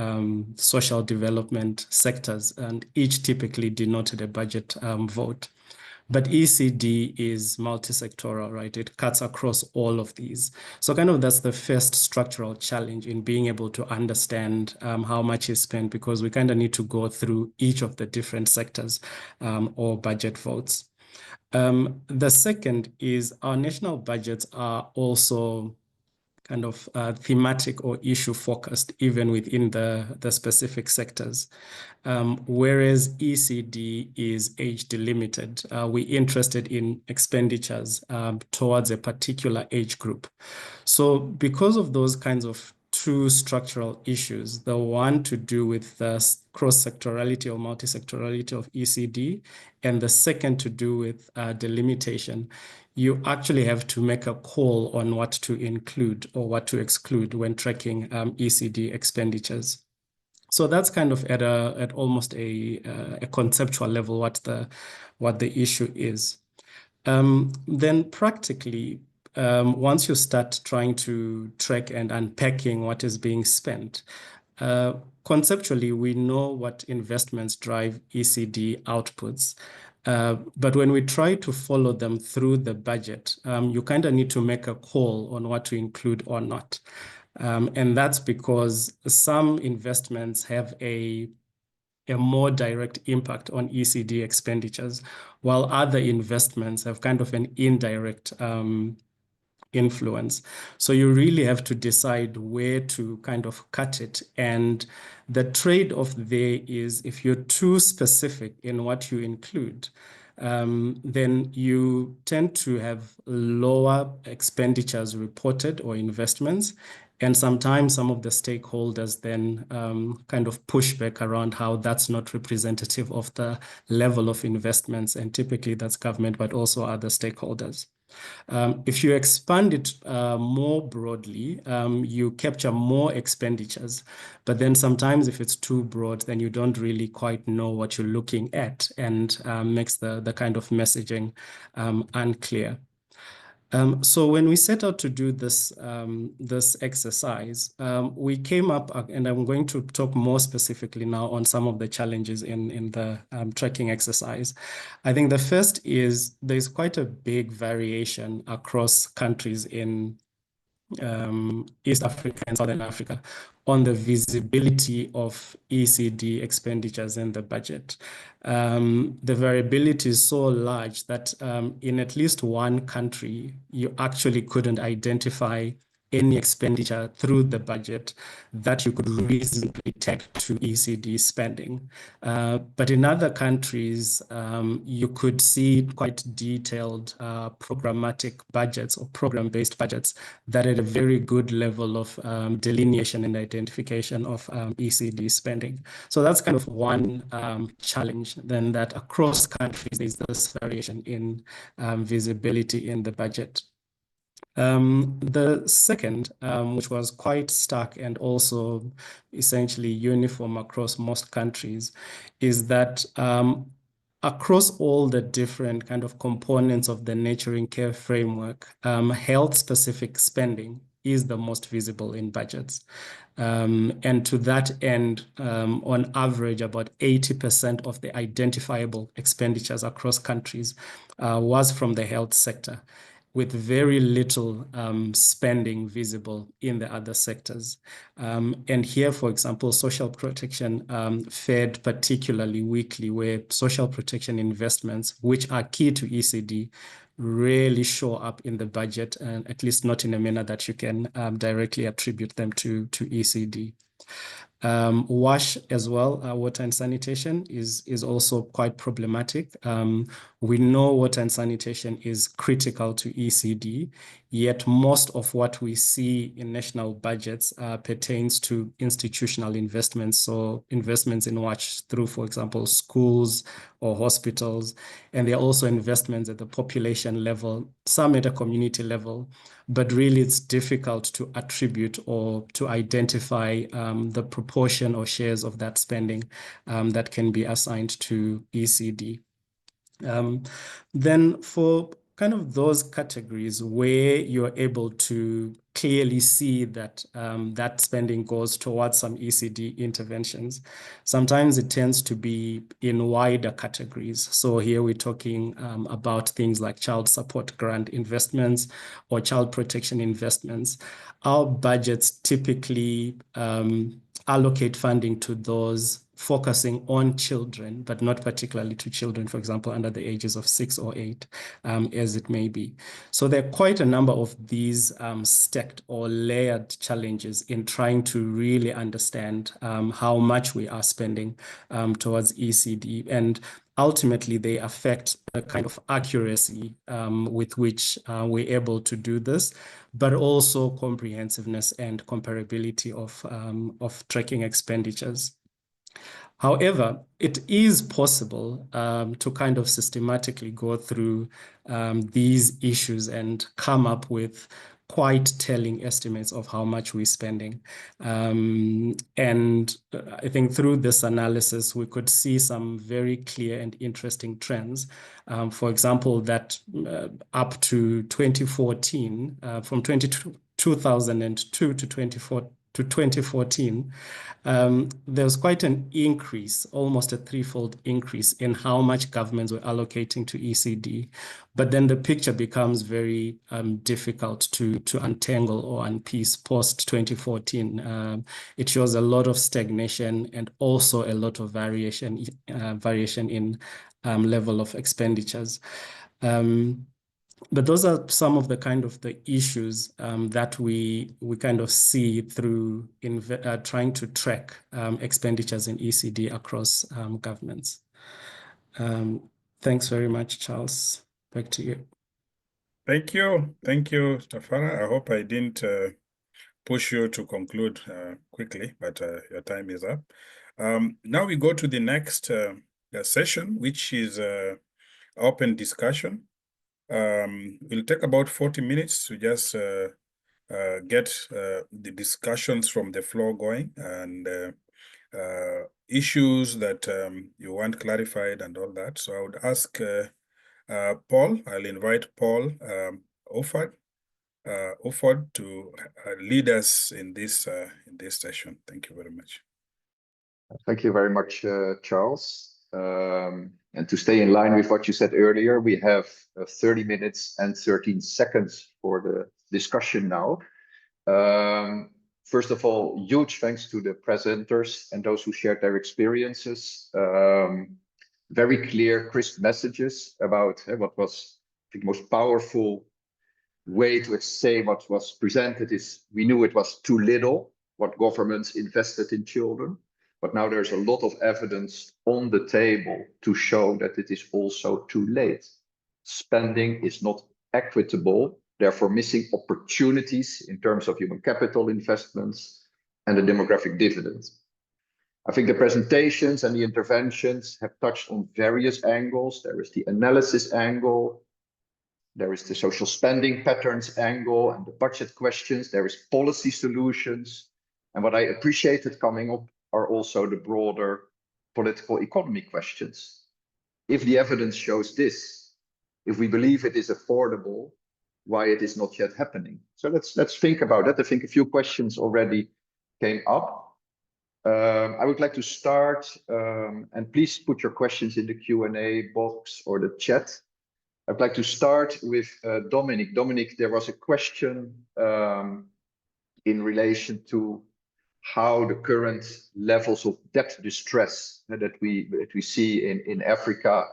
social development sectors, and each typically denoted a budget vote. But ECD is multi-sectoral, right? It cuts across all of these. So kind of that's the first structural challenge in being able to understand how much is spent, because we kind of need to go through each of the different sectors or budget votes. The second is our national budgets are also kind of thematic or issue focused, even within the specific sectors. Whereas ECD is age delimited. We're interested in expenditures towards a particular age group. So because of those kinds of two structural issues, the one to do with the cross-sectorality or multi-sectorality of ECD, and the second to do with delimitation, you actually have to make a call on what to include or what to exclude when tracking ECD expenditures. So that's kind of at almost a conceptual level what the issue is. Then practically, once you start trying to track and unpacking what is being spent, conceptually, we know what investments drive ECD outputs. But when we try to follow them through the budget, you kind of need to make a call on what to include or not. And that's because some investments have a more direct impact on ECD expenditures, while other investments have kind of an indirect influence. So you really have to decide where to kind of cut it. And the trade-off there is if you're too specific in what you include, then you tend to have lower expenditures reported or investments. And sometimes some of the stakeholders then kind of push back around how that's not representative of the level of investments. And typically that's government, but also other stakeholders. If you expand it more broadly, you capture more expenditures. But then sometimes if it's too broad, then you don't really quite know what you're looking at, and makes the kind of messaging unclear. So when we set out to do this exercise, we came up, and I'm going to talk more specifically now on some of the challenges in the tracking exercise. I think the first is there's quite a big variation across countries in East Africa and Southern Africa on the visibility of ECD expenditures in the budget. The variability is so large that in at least one country, you actually couldn't identify any expenditure through the budget that you could reasonably tag to ECD spending. But in other countries, you could see quite detailed programmatic budgets or program-based budgets that had a very good level of delineation and identification of ECD spending. So that's kind of one challenge, then, that across countries, there's this variation in visibility in the budget. The second, which was quite stark and also essentially uniform across most countries, is that across all the different kind of components of the nurturing care framework, health-specific spending is the most visible in budgets. And to that end, on average, about 80% of the identifiable expenditures across countries was from the health sector, with very little spending visible in the other sectors. And here, for example, social protection fared particularly weakly, where social protection investments, which are key to ECD, really show up in the budget, and at least not in a manner that you can directly attribute them to ECD. WASH as well, water and sanitation, is also quite problematic. We know water and sanitation is critical to ECD, yet most of what we see in national budgets pertains to institutional investments, so investments in WASH through, for example, schools or hospitals, and there are also investments at the population level, some at a community level, but really it's difficult to attribute or to identify the proportion or shares of that spending that can be assigned to ECD. Then for kind of those categories where you're able to clearly see that that spending goes towards some ECD interventions, sometimes it tends to be in wider categories. So here we're talking about things like child support grant investments or child protection investments. Our budgets typically allocate funding to those focusing on children, but not particularly to children, for example, under the ages of 6 or 8, as it may be. So there are quite a number of these stacked or layered challenges in trying to really understand how much we are spending towards ECD. And ultimately, they affect the kind of accuracy with which we're able to do this, but also comprehensiveness and comparability of tracking expenditures. However, it is possible to kind of systematically go through these issues and come up with quite telling estimates of how much we're spending. And I think through this analysis, we could see some very clear and interesting trends. For example, that up to 2014, from 2002 to 2014, there was quite an increase, almost a threefold increase in how much governments were allocating to ECD. But then the picture becomes very difficult to untangle or unpiece post 2014. It shows a lot of stagnation and also a lot of variation in level of expenditures. But those are some of the kind of the issues that we kind of see through in trying to track expenditures in ECD across governments. Thanks very much, Charles. Back to you. Thank you. Thank you, Tafara. I hope I didn't push you to conclude quickly, but your time is up. Now we go to the next session, which is open discussion. It'll take about 40 minutes to just get the discussions from the floor going and issues that you want clarified and all that. So I would ask Paul, I'll invite Paul Ufford to lead us in this session. Thank you very much. Thank you very much, Charles. And to stay in line with what you said earlier, we have 30 minutes and 13 seconds for the discussion now. First of all, huge thanks to the presenters and those who shared their experiences. Very clear, crisp messages about what was the most powerful way to say what was presented is we knew it was too little what governments invested in children. But now there's a lot of evidence on the table to show that it is also too late. Spending is not equitable, therefore missing opportunities in terms of human capital investments and the demographic dividend. I think the presentations and the interventions have touched on various angles. There is the analysis angle, there is the social spending patterns angle and the budget questions, there is policy solutions. And what I appreciated coming up are also the broader political economy questions. If the evidence shows this, if we believe it is affordable, why it is not yet happening? So let's think about that. I think a few questions already came up. I would like to start, and please put your questions in the Q&A box or the chat. I'd like to start with Dominic. Dominic, there was a question in relation to how the current levels of debt distress that we see in Africa,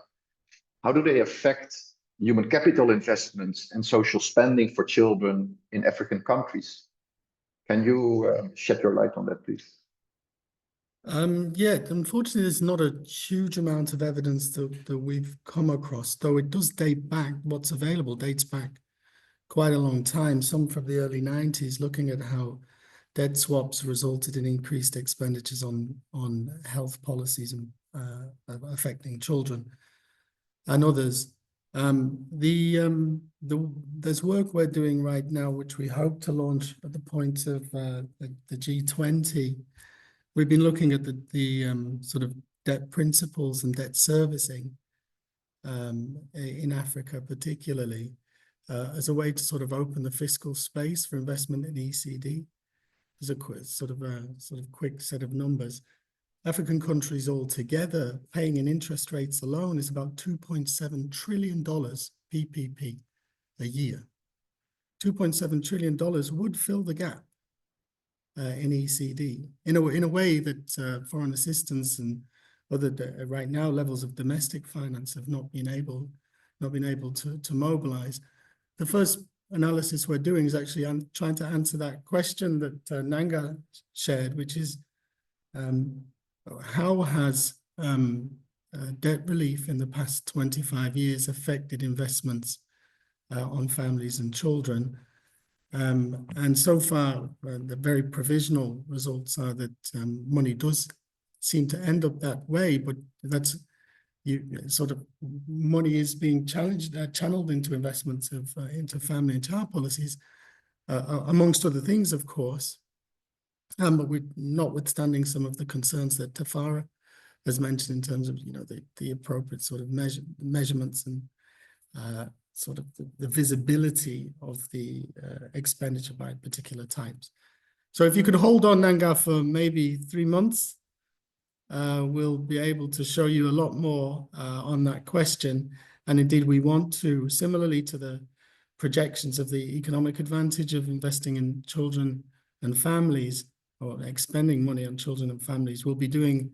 how do they affect human capital investments and social spending for children in African countries? Can you shed your light on that, please? Yeah, unfortunately, there's not a huge amount of evidence that we've come across, though it does date back, what's available dates back quite a long time, some from the early 90s, looking at how debt swaps resulted in increased expenditures on health policies and affecting children and others. There's work we're doing right now, which we hope to launch at the point of the G20. We've been looking at the sort of debt principles and debt servicing in Africa, particularly as a way to sort of open the fiscal space for investment in ECD. There's a quick set of numbers. African countries altogether paying in interest rates alone is about $2.7 trillion PPP a year. $2.7 trillion would fill the gap in ECD. In a way that foreign assistance and other right now levels of domestic finance have not been able to mobilize. The first analysis we're doing is actually trying to answer that question that Nanga shared, which is how has debt relief in the past 25 years affected investments on families and children? And so far, the very provisional results are that money does seem to end up that way, but that's sort of money is being channeled into investments into family and child policies, amongst other things, of course. But we're notwithstanding some of the concerns that Tafara has mentioned in terms of the appropriate sort of measurements and sort of the visibility of the expenditure by particular types. So if you could hold on, Nanga, for maybe 3 months, we'll be able to show you a lot more on that question. And indeed, we want to, similarly to the projections of the economic advantage of investing in children and families, or expending money on children and families, we'll be doing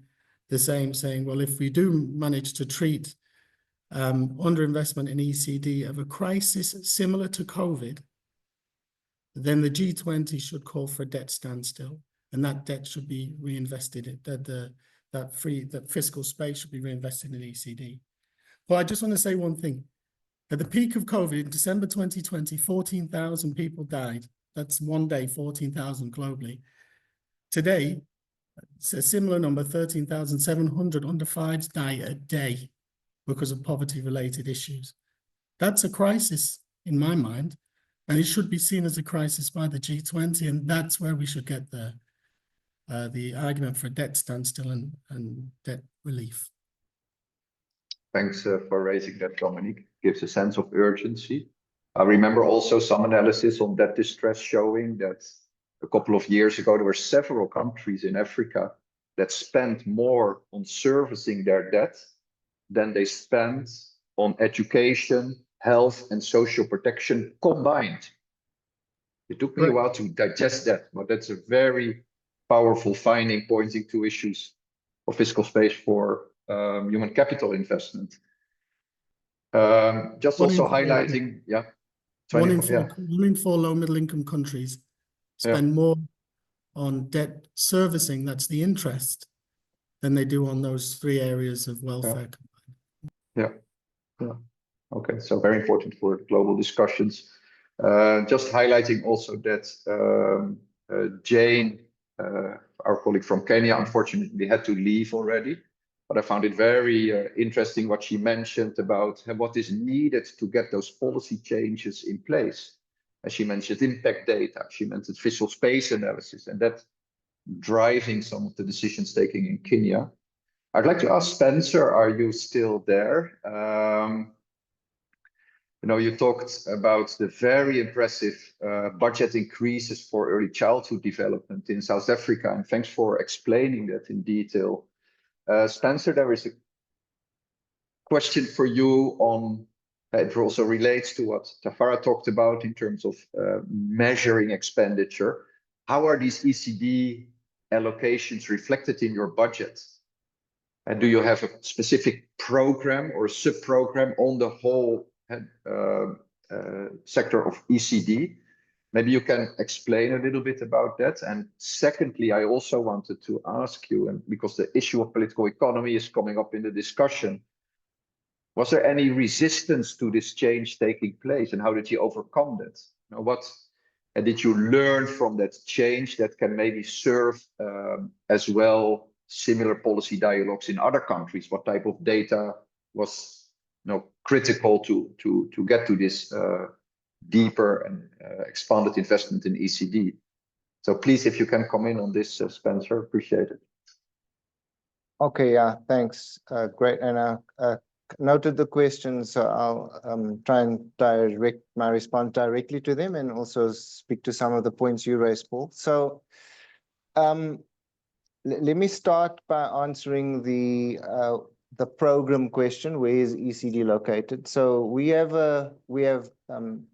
the same, saying, well, if we do manage to treat underinvestment in ECD of a crisis similar to COVID, then the G20 should call for a debt standstill, and that debt should be reinvested. That fiscal space should be reinvested in ECD. Well, I just want to say one thing. At the peak of COVID, in December 2020, 14,000 people died. That's one day, 14,000 globally. Today, it's a similar number, 13,700 under fives die a day because of poverty-related issues. That's a crisis in my mind, and it should be seen as a crisis by the G20, and that's where we should get the argument for debt standstill and debt relief. Thanks for raising that, Dominic. Gives a sense of urgency. I remember also some analysis on debt distress showing that a couple of years ago, there were several countries in Africa that spent more on servicing their debt than they spent on education, health, and social protection combined. It took me a while to digest that, but that's a very powerful finding pointing to issues of fiscal space for human capital investment. Just also highlighting, yeah. One in four low middle income countries spend more on debt servicing, that's the interest, than they do on those 3 areas of welfare. Yeah. Okay, so very important for global discussions. Just highlighting also that Jane, our colleague from Kenya, unfortunately had to leave already, but I found it very interesting what she mentioned about what is needed to get those policy changes in place. As she mentioned, impact data, she mentioned fiscal space analysis, and that driving some of the decisions taking in Kenya. I'd like to ask Spencer, are you still there? You talked about the very impressive budget increases for early childhood development in South Africa, and thanks for explaining that in detail. Spencer, there is a question for you on, it also relates to what Tafara talked about in terms of measuring expenditure. How are these ECD allocations reflected in your budget? And do you have a specific program or sub-program on the whole sector of ECD? Maybe you can explain a little bit about that. And secondly, I also wanted to ask you, and because the issue of political economy is coming up in the discussion, was there any resistance to this change taking place, and how did you overcome that? What did you learn from that change that can maybe serve as well similar policy dialogues in other countries? What type of data was critical to get to this deeper and expanded investment in ECD? So please, if you can come in on this, Spencer, appreciate it. Okay, yeah, thanks. Great, and noted the questions, so I'll try and direct my response directly to them and also speak to some of the points you raised, Paul. So let me start by answering the program question. Where is ECD located? So we have a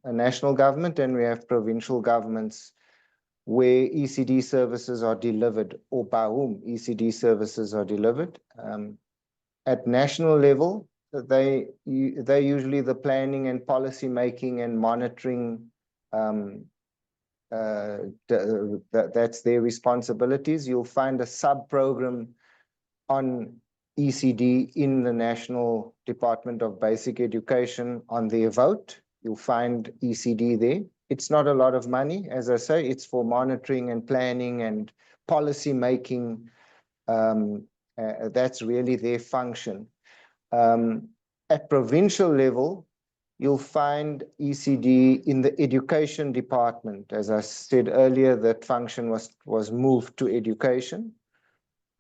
national government and we have provincial governments where ECD services are delivered or by whom ECD services are delivered. At national level, they're usually the planning and policy making and monitoring. That's their responsibilities. You'll find a sub-program on ECD in the National Department of Basic Education on their vote. You'll find ECD there. It's not a lot of money, as I say, it's for monitoring and planning and policy making. That's really their function. At provincial level, you'll find ECD in the education department. As I said earlier, that function was moved to education.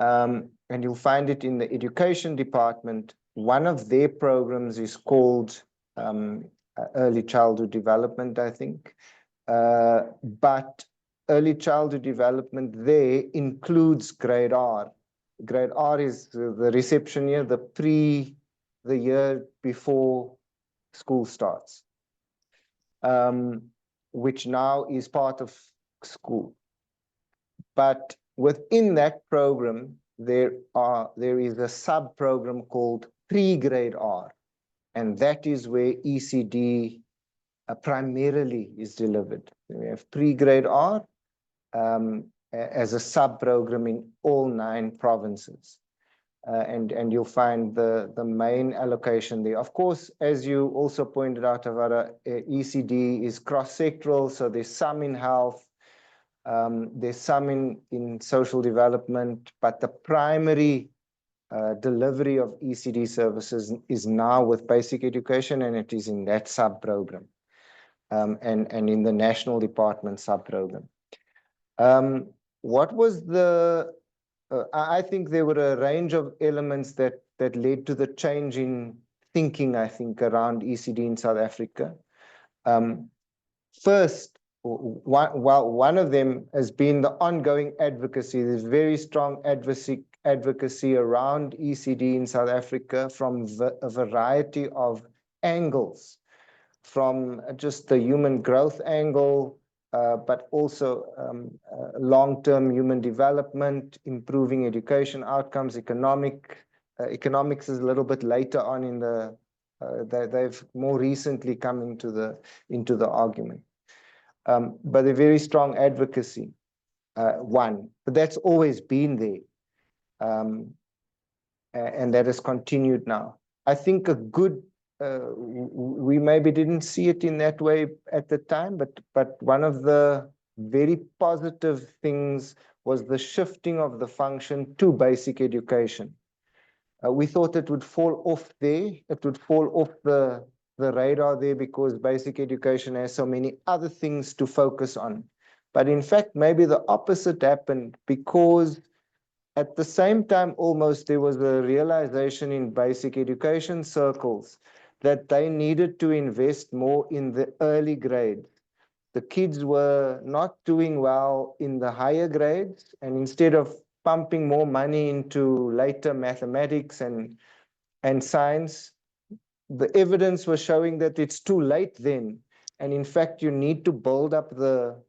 And you'll find it in the education department. One of their programs is called early childhood development, I think. But early childhood development there includes grade R. Grade R is the reception year, the year before school starts, which now is part of school. But within that program, there is a sub-program called pre-grade R, and that is where ECD primarily is delivered. We have pre-grade R as a sub-program in all 9 provinces. And you'll find the main allocation there. Of course, as you also pointed out, Tafara, ECD is cross-sectoral, so there's some in health, there's some in social development, but the primary delivery of ECD services is now with basic education, and it is in that sub-program, and in the National Department sub-program. What was the I think there were a range of elements that led to the change in thinking, I think, around ECD in South Africa. First, one of them has been the ongoing advocacy. There's very strong advocacy around ECD in South Africa from a variety of angles, from just the human growth angle, but also long-term human development, improving education outcomes, economics is a little bit later on in the, they've more recently come into the argument. But a very strong advocacy, but that's always been there. And that has continued now. I think a good, we maybe didn't see it in that way at the time, but one of the very positive things was the shifting of the function to basic education. We thought it would fall off there, it would fall off the radar there because basic education has so many other things to focus on. But in fact, maybe the opposite happened, because at the same time, almost, there was a realization in basic education circles that they needed to invest more in the early grades. The kids were not doing well in the higher grades, and instead of pumping more money into later mathematics and science, the evidence was showing that it's too late then. And in fact, you need to build up the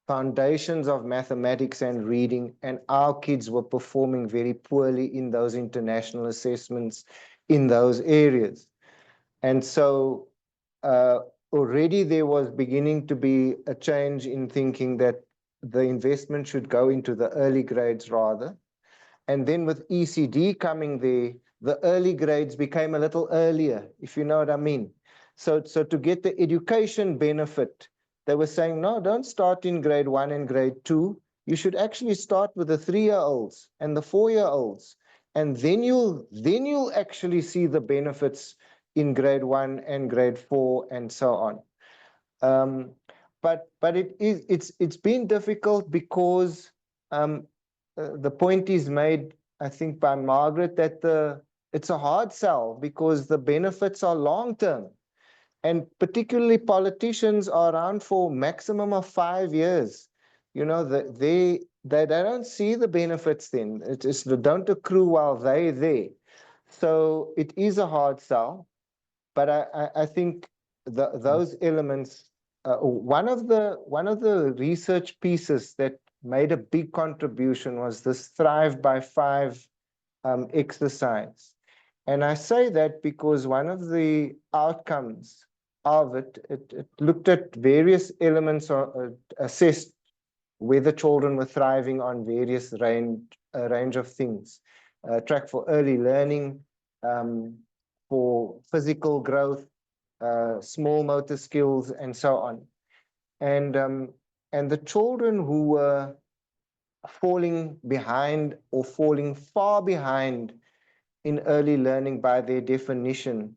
foundations of mathematics and reading, and our kids were performing very poorly in those international assessments in those areas. And so already there was beginning to be a change in thinking that the investment should go into the early grades rather. And then with ECD coming there, the early grades became a little earlier, if you know what I mean. So to get the education benefit, they were saying, no, don't start in grade 1 and grade 2. You should actually start with the 3-year-olds and the 4-year-olds. And then you'll actually see the benefits in grade 1 and grade 4 and so on. But it's been difficult because the point is made, I think, by Margaret, that it's a hard sell because the benefits are long-term. And particularly politicians are around for maximum of 5 years. You know, they don't see the benefits then. It's don't accrue while they're there. So it is a hard sell. But I think those elements one of the research pieces that made a big contribution was this Thrive by 5 exercise. And I say that because one of the outcomes of it looked at various elements, or assessed whether children were thriving on various range of things. Track for early learning, for physical growth, small motor skills, and so on. And the children who were falling behind or falling far behind in early learning by their definition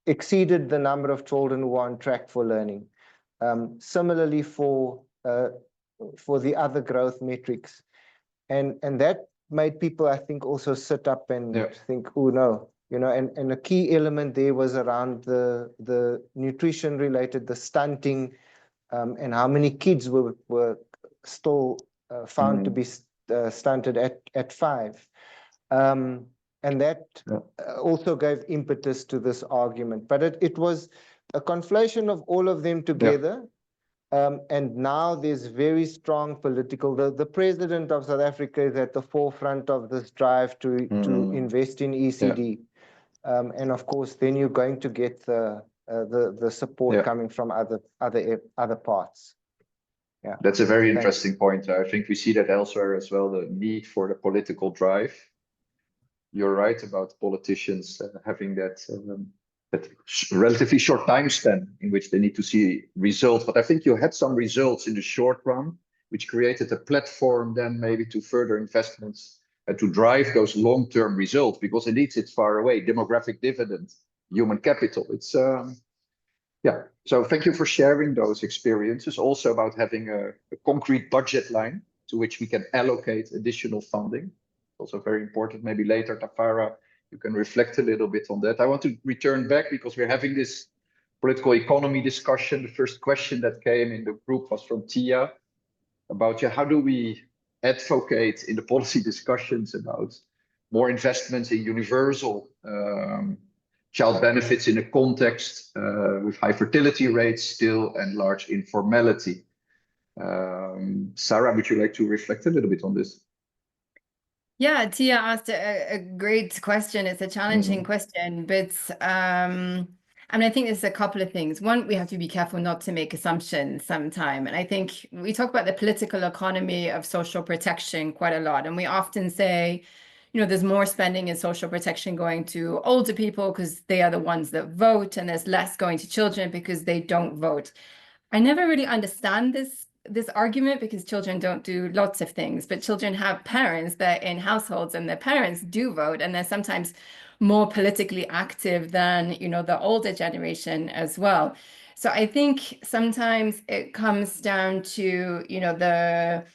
exceeded the number of children who are on track for learning. Similarly for the other growth metrics. And that made people, I think, also sit up and think, oh no, you know, and a key element there was around the nutrition related, the stunting, and how many kids were still found to be stunted at 5. And that also gave impetus to this argument. But it was a conflation of all of them together. And now there's very strong political, the president of South Africa is at the forefront of this drive to invest in ECD. And of course, then you're going to get the support coming from other parts. Yeah, that's a very interesting point. I think we see that elsewhere as well, the need for the political drive. You're right about politicians having that relatively short time span in which they need to see results. But I think you had some results in the short run, which created a platform then maybe to further investments and to drive those long-term results, because indeed it's far away. Demographic dividend, human capital. It's So thank you for sharing those experiences. Also about having a concrete budget line to which we can allocate additional funding. Also very important. Maybe later, Tafara, you can reflect a little bit on that. I want to return back because we're having this political economy discussion. The first question that came in the group was from Tia about how do we advocate in the policy discussions about more investments in universal child benefits in a context with high fertility rates still and large informality. Sarah, would you like to reflect a little bit on this? Yeah, Tia asked a great question. It's a challenging question, but I mean, I think there's a couple of things. One, we have to be careful not to make assumptions sometime. And I think we talk about the political economy of social protection quite a lot. And we often say, you know, there's more spending in social protection going to older people because they are the ones that vote, and there's less going to children because they don't vote. I never really understand this argument because children don't do lots of things, but children have parents that are in households and their parents do vote, and they're sometimes more politically active than, you know, the older generation as well. So I think sometimes it comes down to, you know, the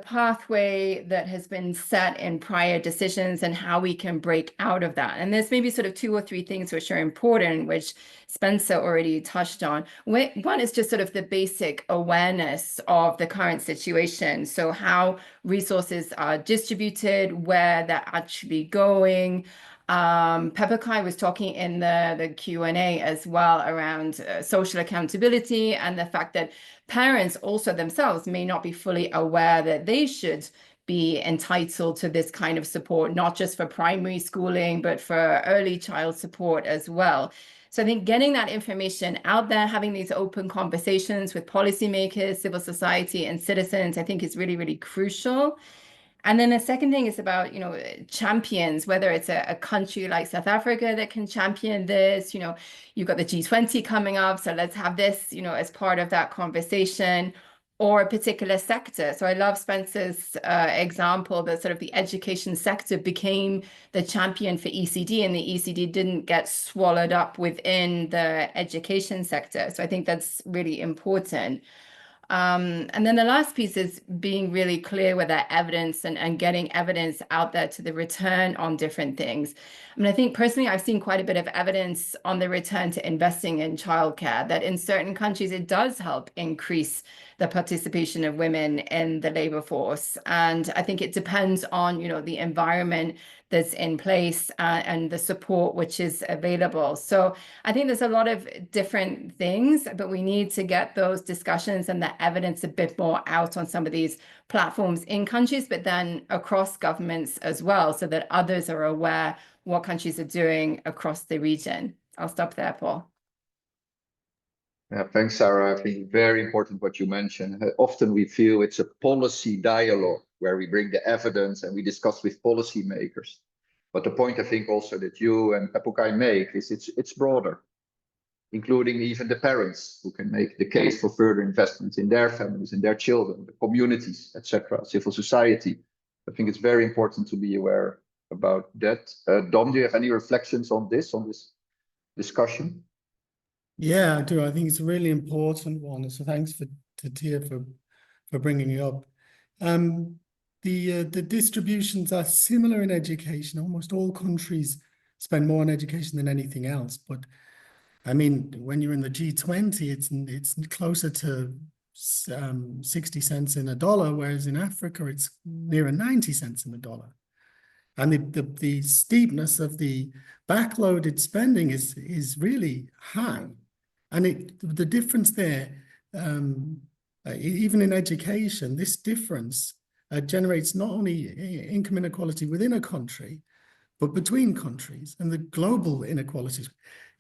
pathway that has been set in prior decisions and how we can break out of that. And there's maybe sort of 2 or 3 things which are important, which Spencer already touched on. One is just sort of the basic awareness of the current situation. So how resources are distributed, where they're actually going. Pepper was talking in the Q&A as well around social accountability and the fact that parents also themselves may not be fully aware that they should be entitled to this kind of support, not just for primary schooling, but for early child support as well. So I think getting that information out there, having these open conversations with policymakers, civil society, and citizens, I think is really, really crucial. And then the second thing is about, you know, champions, whether it's a country like South Africa that can champion this, you know, you've got the G20 coming up, so let's have this, you know, as part of that conversation, or a particular sector. So I love Spencer's example that sort of the education sector became the champion for ECD, and the ECD didn't get swallowed up within the education sector. So I think that's really important. And then the last piece is being really clear with that evidence and getting evidence out there to the return on different things. I mean, I think personally, I've seen quite a bit of evidence on the return to investing in childcare, that in certain countries, it does help increase the participation of women in the labor force. And I think it depends on, the environment that's in place and the support which is available. So I think there's a lot of different things, but we need to get those discussions and the evidence a bit more out on some of these platforms in countries, but then across governments as well, so that others are aware what countries are doing across the region. I'll stop there, Paul. Yeah, thanks, Sarah. I think very important what you mentioned. Often we feel it's a policy dialogue where we bring the evidence and we discuss with policymakers. But the point I think also that you and Epokai make is it's broader, including even the parents who can make the case for further investments in their families, in their children, the communities, etc., civil society. I think it's very important to be aware about that. Dom, do you have any reflections on this discussion? Yeah, I do. I think it's a really important one. So thanks to Tia for bringing it up. The distributions are similar in education. Almost all countries spend more on education than anything else. But I mean, when you're in the G20, it's closer to 60 cents in a dollar, whereas in Africa it's nearer 90 cents in the dollar. And the steepness of the backloaded spending is really high. And the difference there, even in education, this difference generates not only income inequality within a country, but between countries and the global inequalities.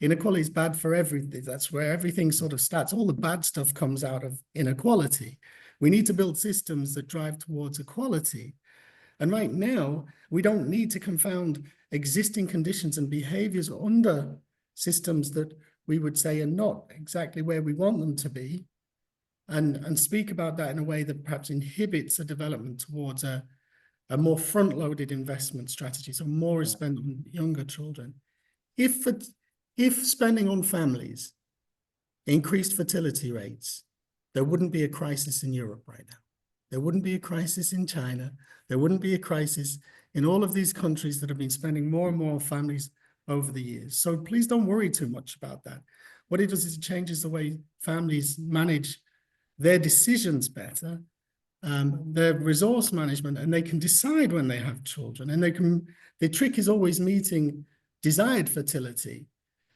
Inequality is bad for everything. That's where everything sort of starts. All the bad stuff comes out of inequality. We need to build systems that drive towards equality. And right now, we don't need to confound existing conditions and behaviors under systems that we would say are not exactly where we want them to be, and speak about that in a way that perhaps inhibits a development towards a more front-loaded investment strategy, so more is spent on younger children. If spending on families increased fertility rates, there wouldn't be a crisis in Europe right now. There wouldn't be a crisis in China. There wouldn't be a crisis in all of these countries that have been spending more and more on families over the years. So please don't worry too much about that. What it does is it changes the way families manage their decisions better, their resource management, and they can decide when they have children. And the trick is always meeting desired fertility.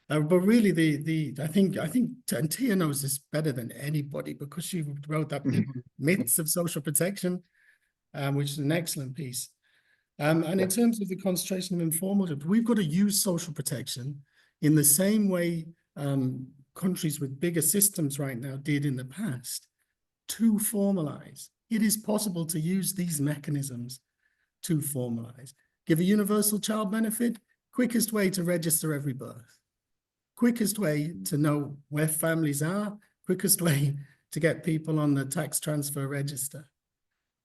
But really, I think, and Tia knows this better than anybody because she wrote that Myths of Social Protection, which is an excellent piece. And in terms of the concentration of informal jobs, we've got to use social protection in the same way countries with bigger systems right now did in the past to formalize. It is possible to use these mechanisms to formalize. Give a universal child benefit, quickest way to register every birth. Quickest way to know where families are, quickest way to get people on the tax transfer register.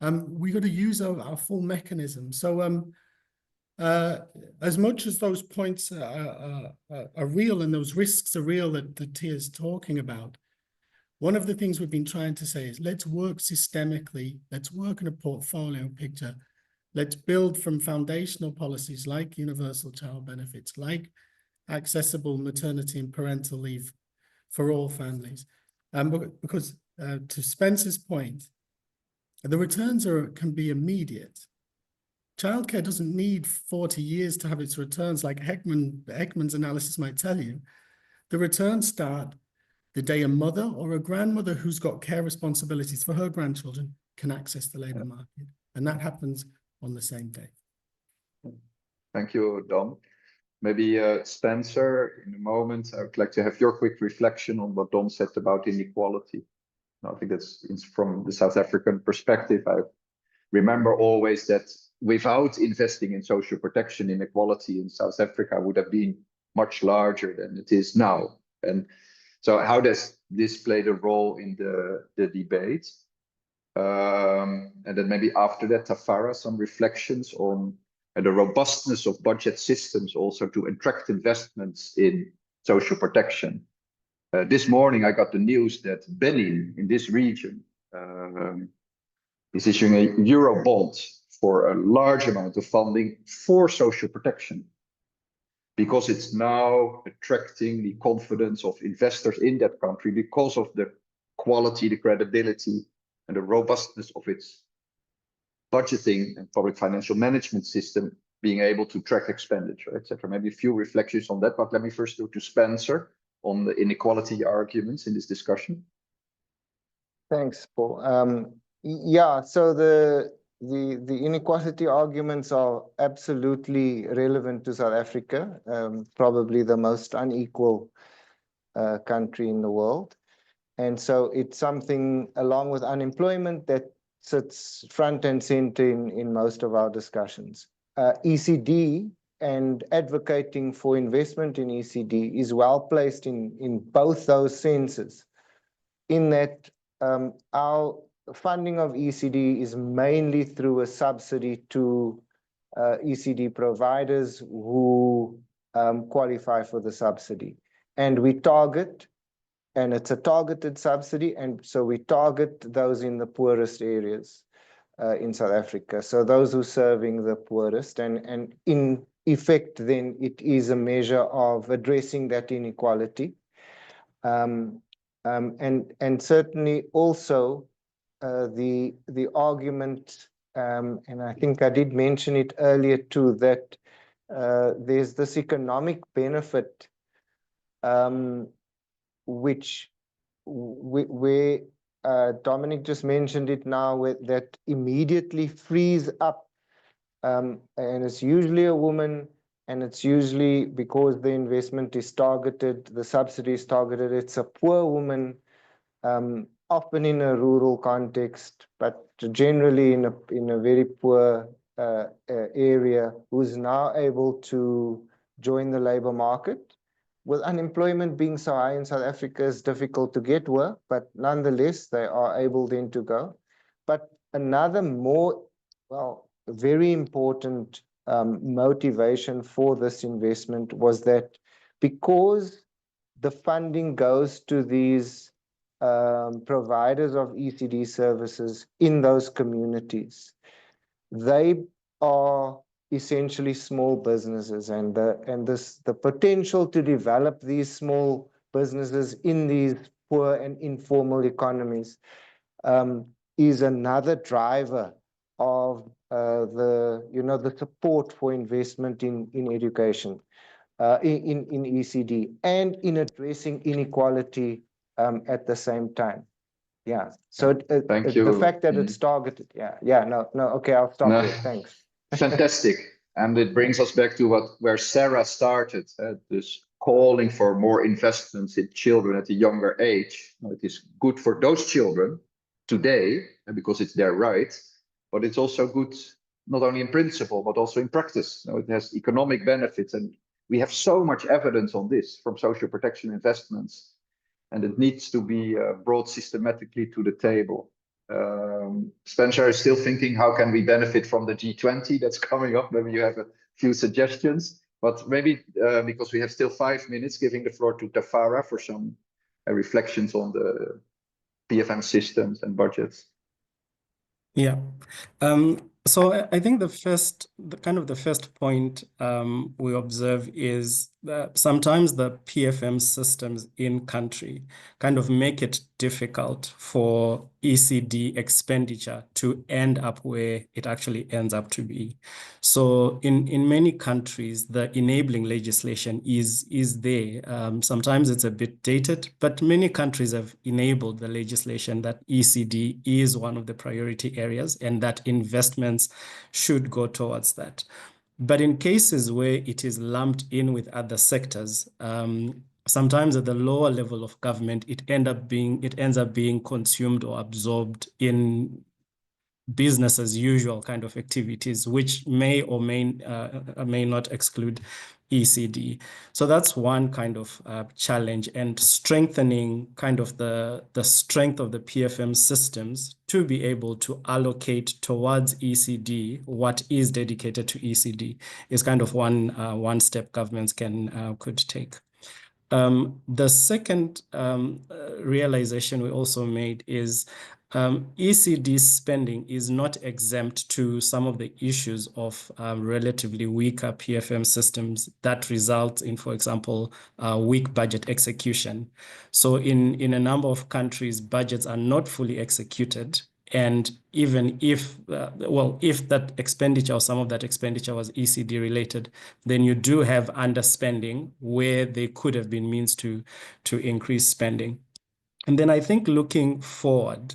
We got to use our full mechanism. So as much as those points are real and those risks are real that Tia's talking about, one of the things we've been trying to say is let's work systemically, let's work in a portfolio picture, let's build from foundational policies like universal child benefits, like accessible maternity and parental leave for all families. Because to Spencer's point, the returns can be immediate. Childcare doesn't need 40 years to have its returns like Ekman's analysis might tell you. The returns start the day a mother or a grandmother who's got care responsibilities for her grandchildren can access the labor market. And that happens on the same day. Thank you, Dom. Maybe Spencer, in a moment, I would like to have your quick reflection on what Dom said about inequality. I think that's from the South African perspective. I remember always that without investing in social protection, inequality in South Africa would have been much larger than it is now. And so how does this play the role in the debate? And then maybe after that, Tafara, some reflections on the robustness of budget systems also to attract investments in social protection. This morning, I got the news that Benin in this region is issuing a Euro bond for a large amount of funding for social protection, because it's now attracting the confidence of investors in that country because of the quality, the credibility, and the robustness of its budgeting and public financial management system, being able to track expenditure, etc. Maybe a few reflections on that, but let me first go to Spencer on the inequality arguments in this discussion. Thanks, Paul. Yeah, so the inequality arguments are absolutely relevant to South Africa, probably the most unequal country in the world. And so it's something, along with unemployment, that sits front and center in most of our discussions. ECD and advocating for investment in ECD is well placed in both those senses, in that our funding of ECD is mainly through a subsidy to ECD providers who qualify for the subsidy. And we target, and it's a targeted subsidy, and so we target those in the poorest areas in South Africa. So those who are serving the poorest, and in effect, then it is a measure of addressing that inequality. And certainly also the argument, and I think I did mention it earlier too, that there's this economic benefit where Dominic just mentioned it now, that immediately frees up, and it's usually a woman, and it's usually because the investment is targeted, the subsidy is targeted, it's a poor woman, often in a rural context, but generally in a very poor area, who's now able to join the labor market. With unemployment being so high in South Africa, it's difficult to get work, but nonetheless, they are able then to go. But another very important motivation for this investment was that because the funding goes to these providers of ECD services in those communities, they are essentially small businesses, and the potential to develop these small businesses in these poor and informal economies is another driver of the support for investment in education, in ECD, and in addressing inequality at the same time. Yeah. So Thank you. The fact that it's targeted. Okay, I'll stop there. Thanks. Fantastic. And it brings us back to where Sarah started, this calling for more investments in children at a younger age. It is good for those children today, because it's their right, but it's also good not only in principle, but also in practice. It has economic benefits, and we have so much evidence on this from social protection investments, and it needs to be brought systematically to the table. Spencer is still thinking, how can we benefit from the G20 that's coming up? Maybe you have a few suggestions, but maybe because we have still 5 minutes, giving the floor to Tafara for some reflections on the PFM systems and budgets. Yeah. So I think the first point we observe is that sometimes the PFM systems in country kind of make it difficult for ECD expenditure to end up where it actually ends up to be. So in many countries, the enabling legislation is there. Sometimes it's a bit dated, but many countries have enabled the legislation that ECD is one of the priority areas and that investments should go towards that. But in cases where it is lumped in with other sectors, sometimes at the lower level of government, it ends up being consumed or absorbed in business as usual kind of activities, which may or may not exclude ECD. So that's one kind of challenge, and strengthening kind of the strength of the PFM systems to be able to allocate towards ECD what is dedicated to ECD is kind of one step governments could take. The second realization we also made is ECD spending is not exempt to some of the issues of relatively weaker PFM systems that result in, for example, weak budget execution. So in a number of countries, budgets are not fully executed. And even if, if that expenditure or some of that expenditure was ECD related, then you do have underspending where there could have been means to increase spending. And then I think looking forward,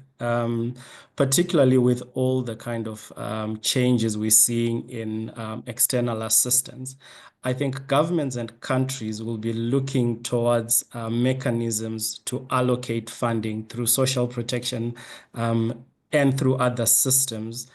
particularly with all the kind of changes we're seeing in external assistance, I think governments and countries will be looking towards mechanisms to allocate funding through social protection and through other systems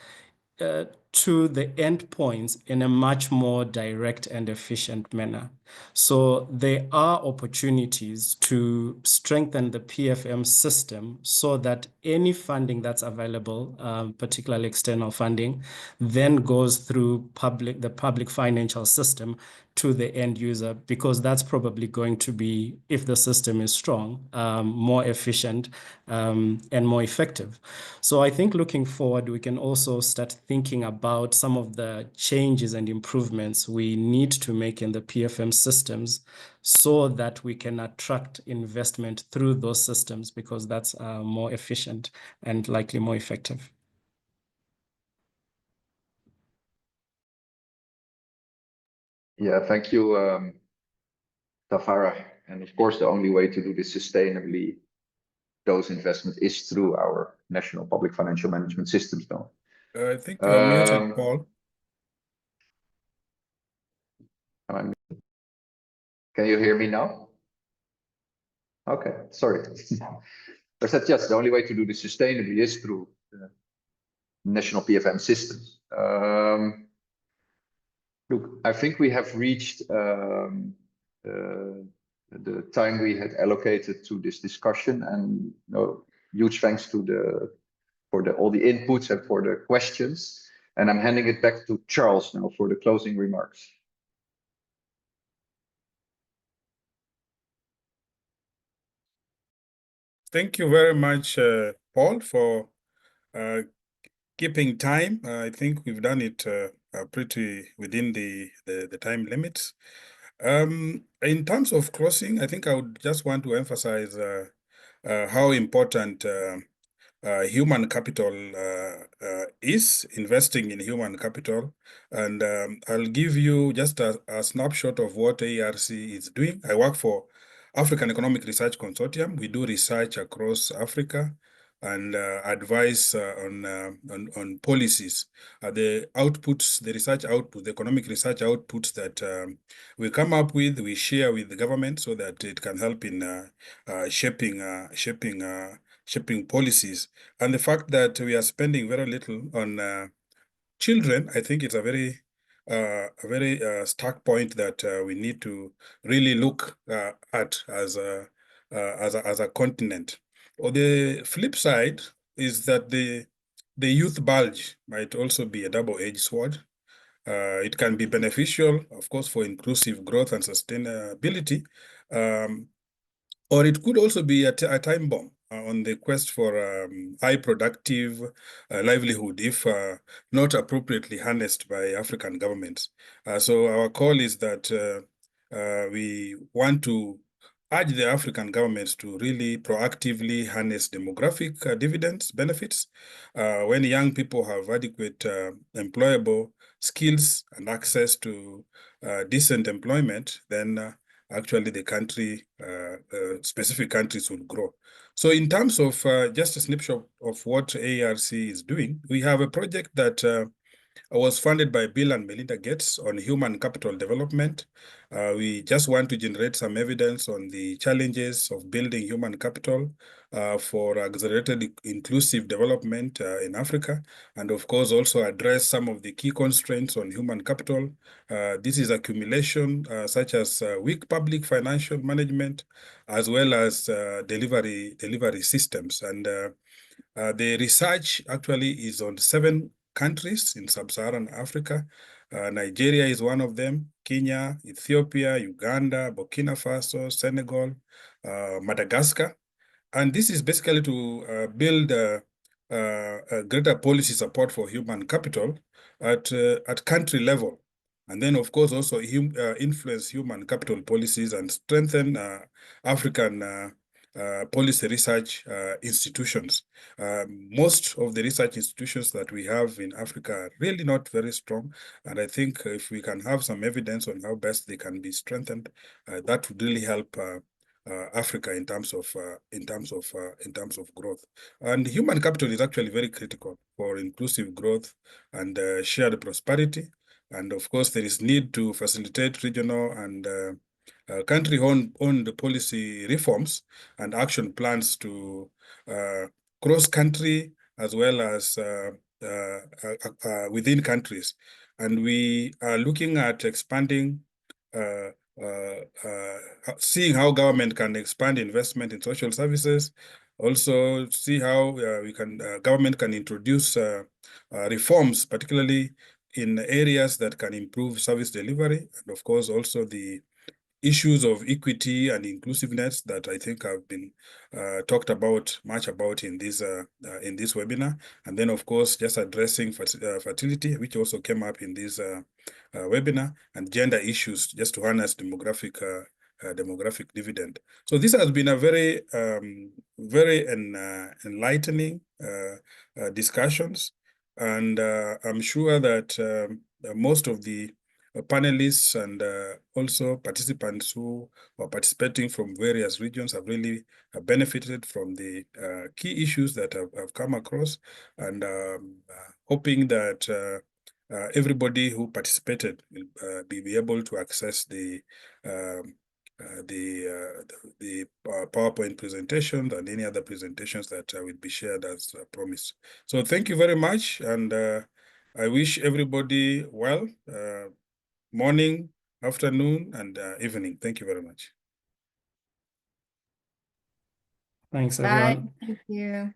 to the endpoints in a much more direct and efficient manner. So there are opportunities to strengthen the PFM system so that any funding that's available, particularly external funding, then goes through the public financial system to the end user, because that's probably going to be, if the system is strong, more efficient and more effective. So I think looking forward, we can also start thinking about some of the changes and improvements we need to make in the PFM systems so that we can attract investment through those systems, because that's more efficient and likely more effective. Yeah, thank you, Tafara. And of course, the only way to do this sustainably, those investments, is through our national public financial management systems now. I think you're muted, Paul. Can you hear me now? Okay, sorry. I said, yes, the only way to do this sustainably is through the national PFM systems. Look, I think we have reached the time we had allocated to this discussion, and huge thanks to all the inputs and for the questions. And I'm handing it back to Charles now for the closing remarks. Thank you very much, Paul, for keeping time. I think we've done it pretty within the time limits. In terms of closing, I think I would just want to emphasize how important human capital is, investing in human capital. And I'll give you just a snapshot of what ARC is doing. I work for African Economic Research Consortium. We do research across Africa and advise on policies. The outputs, the research output, the economic research outputs that we come up with, we share with the government so that it can help in shaping policies. And the fact that we are spending very little on children, I think it's a very stark point that we need to really look at as a continent. Or the flip side is that the youth bulge might also be a double-edged sword. It can be beneficial, of course, for inclusive growth and sustainability, or it could also be a time bomb on the quest for high productive livelihood if not appropriately harnessed by African governments. So our call is that we want to urge the African governments to really proactively harness demographic dividends, benefits. When young people have adequate employable skills and access to decent employment, then actually the country, specific countries will grow. So in terms of just a snapshot of what ARC is doing, we have a project that was funded by Bill and Melinda Gates on human capital development. We just want to generate some evidence on the challenges of building human capital for accelerated inclusive development in Africa, and of course also address some of the key constraints on human capital. This is accumulation such as weak public financial management, as well as delivery systems. And the research actually is on 7 countries in sub-Saharan Africa. Nigeria is one of them, Kenya, Ethiopia, Uganda, Burkina Faso, Senegal, Madagascar. And this is basically to build greater policy support for human capital at country level. And then, of course, also influence human capital policies and strengthen African policy research institutions. Most of the research institutions that we have in Africa are really not very strong. And I think if we can have some evidence on how best they can be strengthened, that would really help Africa in terms of growth. And human capital is actually very critical for inclusive growth and shared prosperity. And of course, there is need to facilitate regional and country-owned policy reforms and action plans to cross-country as well as within countries. And we are looking at expanding, seeing how government can expand investment in social services. Also, see how government can introduce reforms, particularly in areas that can improve service delivery, and of course also the issues of equity and inclusiveness that I think have been talked about much about in this webinar, and then of course just addressing fertility, which also came up in this webinar, and gender issues, just to harness demographic dividend. So this has been a very enlightening discussions, and I'm sure that most of the panelists and also participants who are participating from various regions have really benefited from the key issues that have come across, and hoping that everybody who participated will be able to access the PowerPoint presentations and any other presentations that will be shared as promised. So thank you very much, and I wish everybody well. Morning, afternoon, and evening. Thank you very much. Thanks, Bye. everyone. Thank you.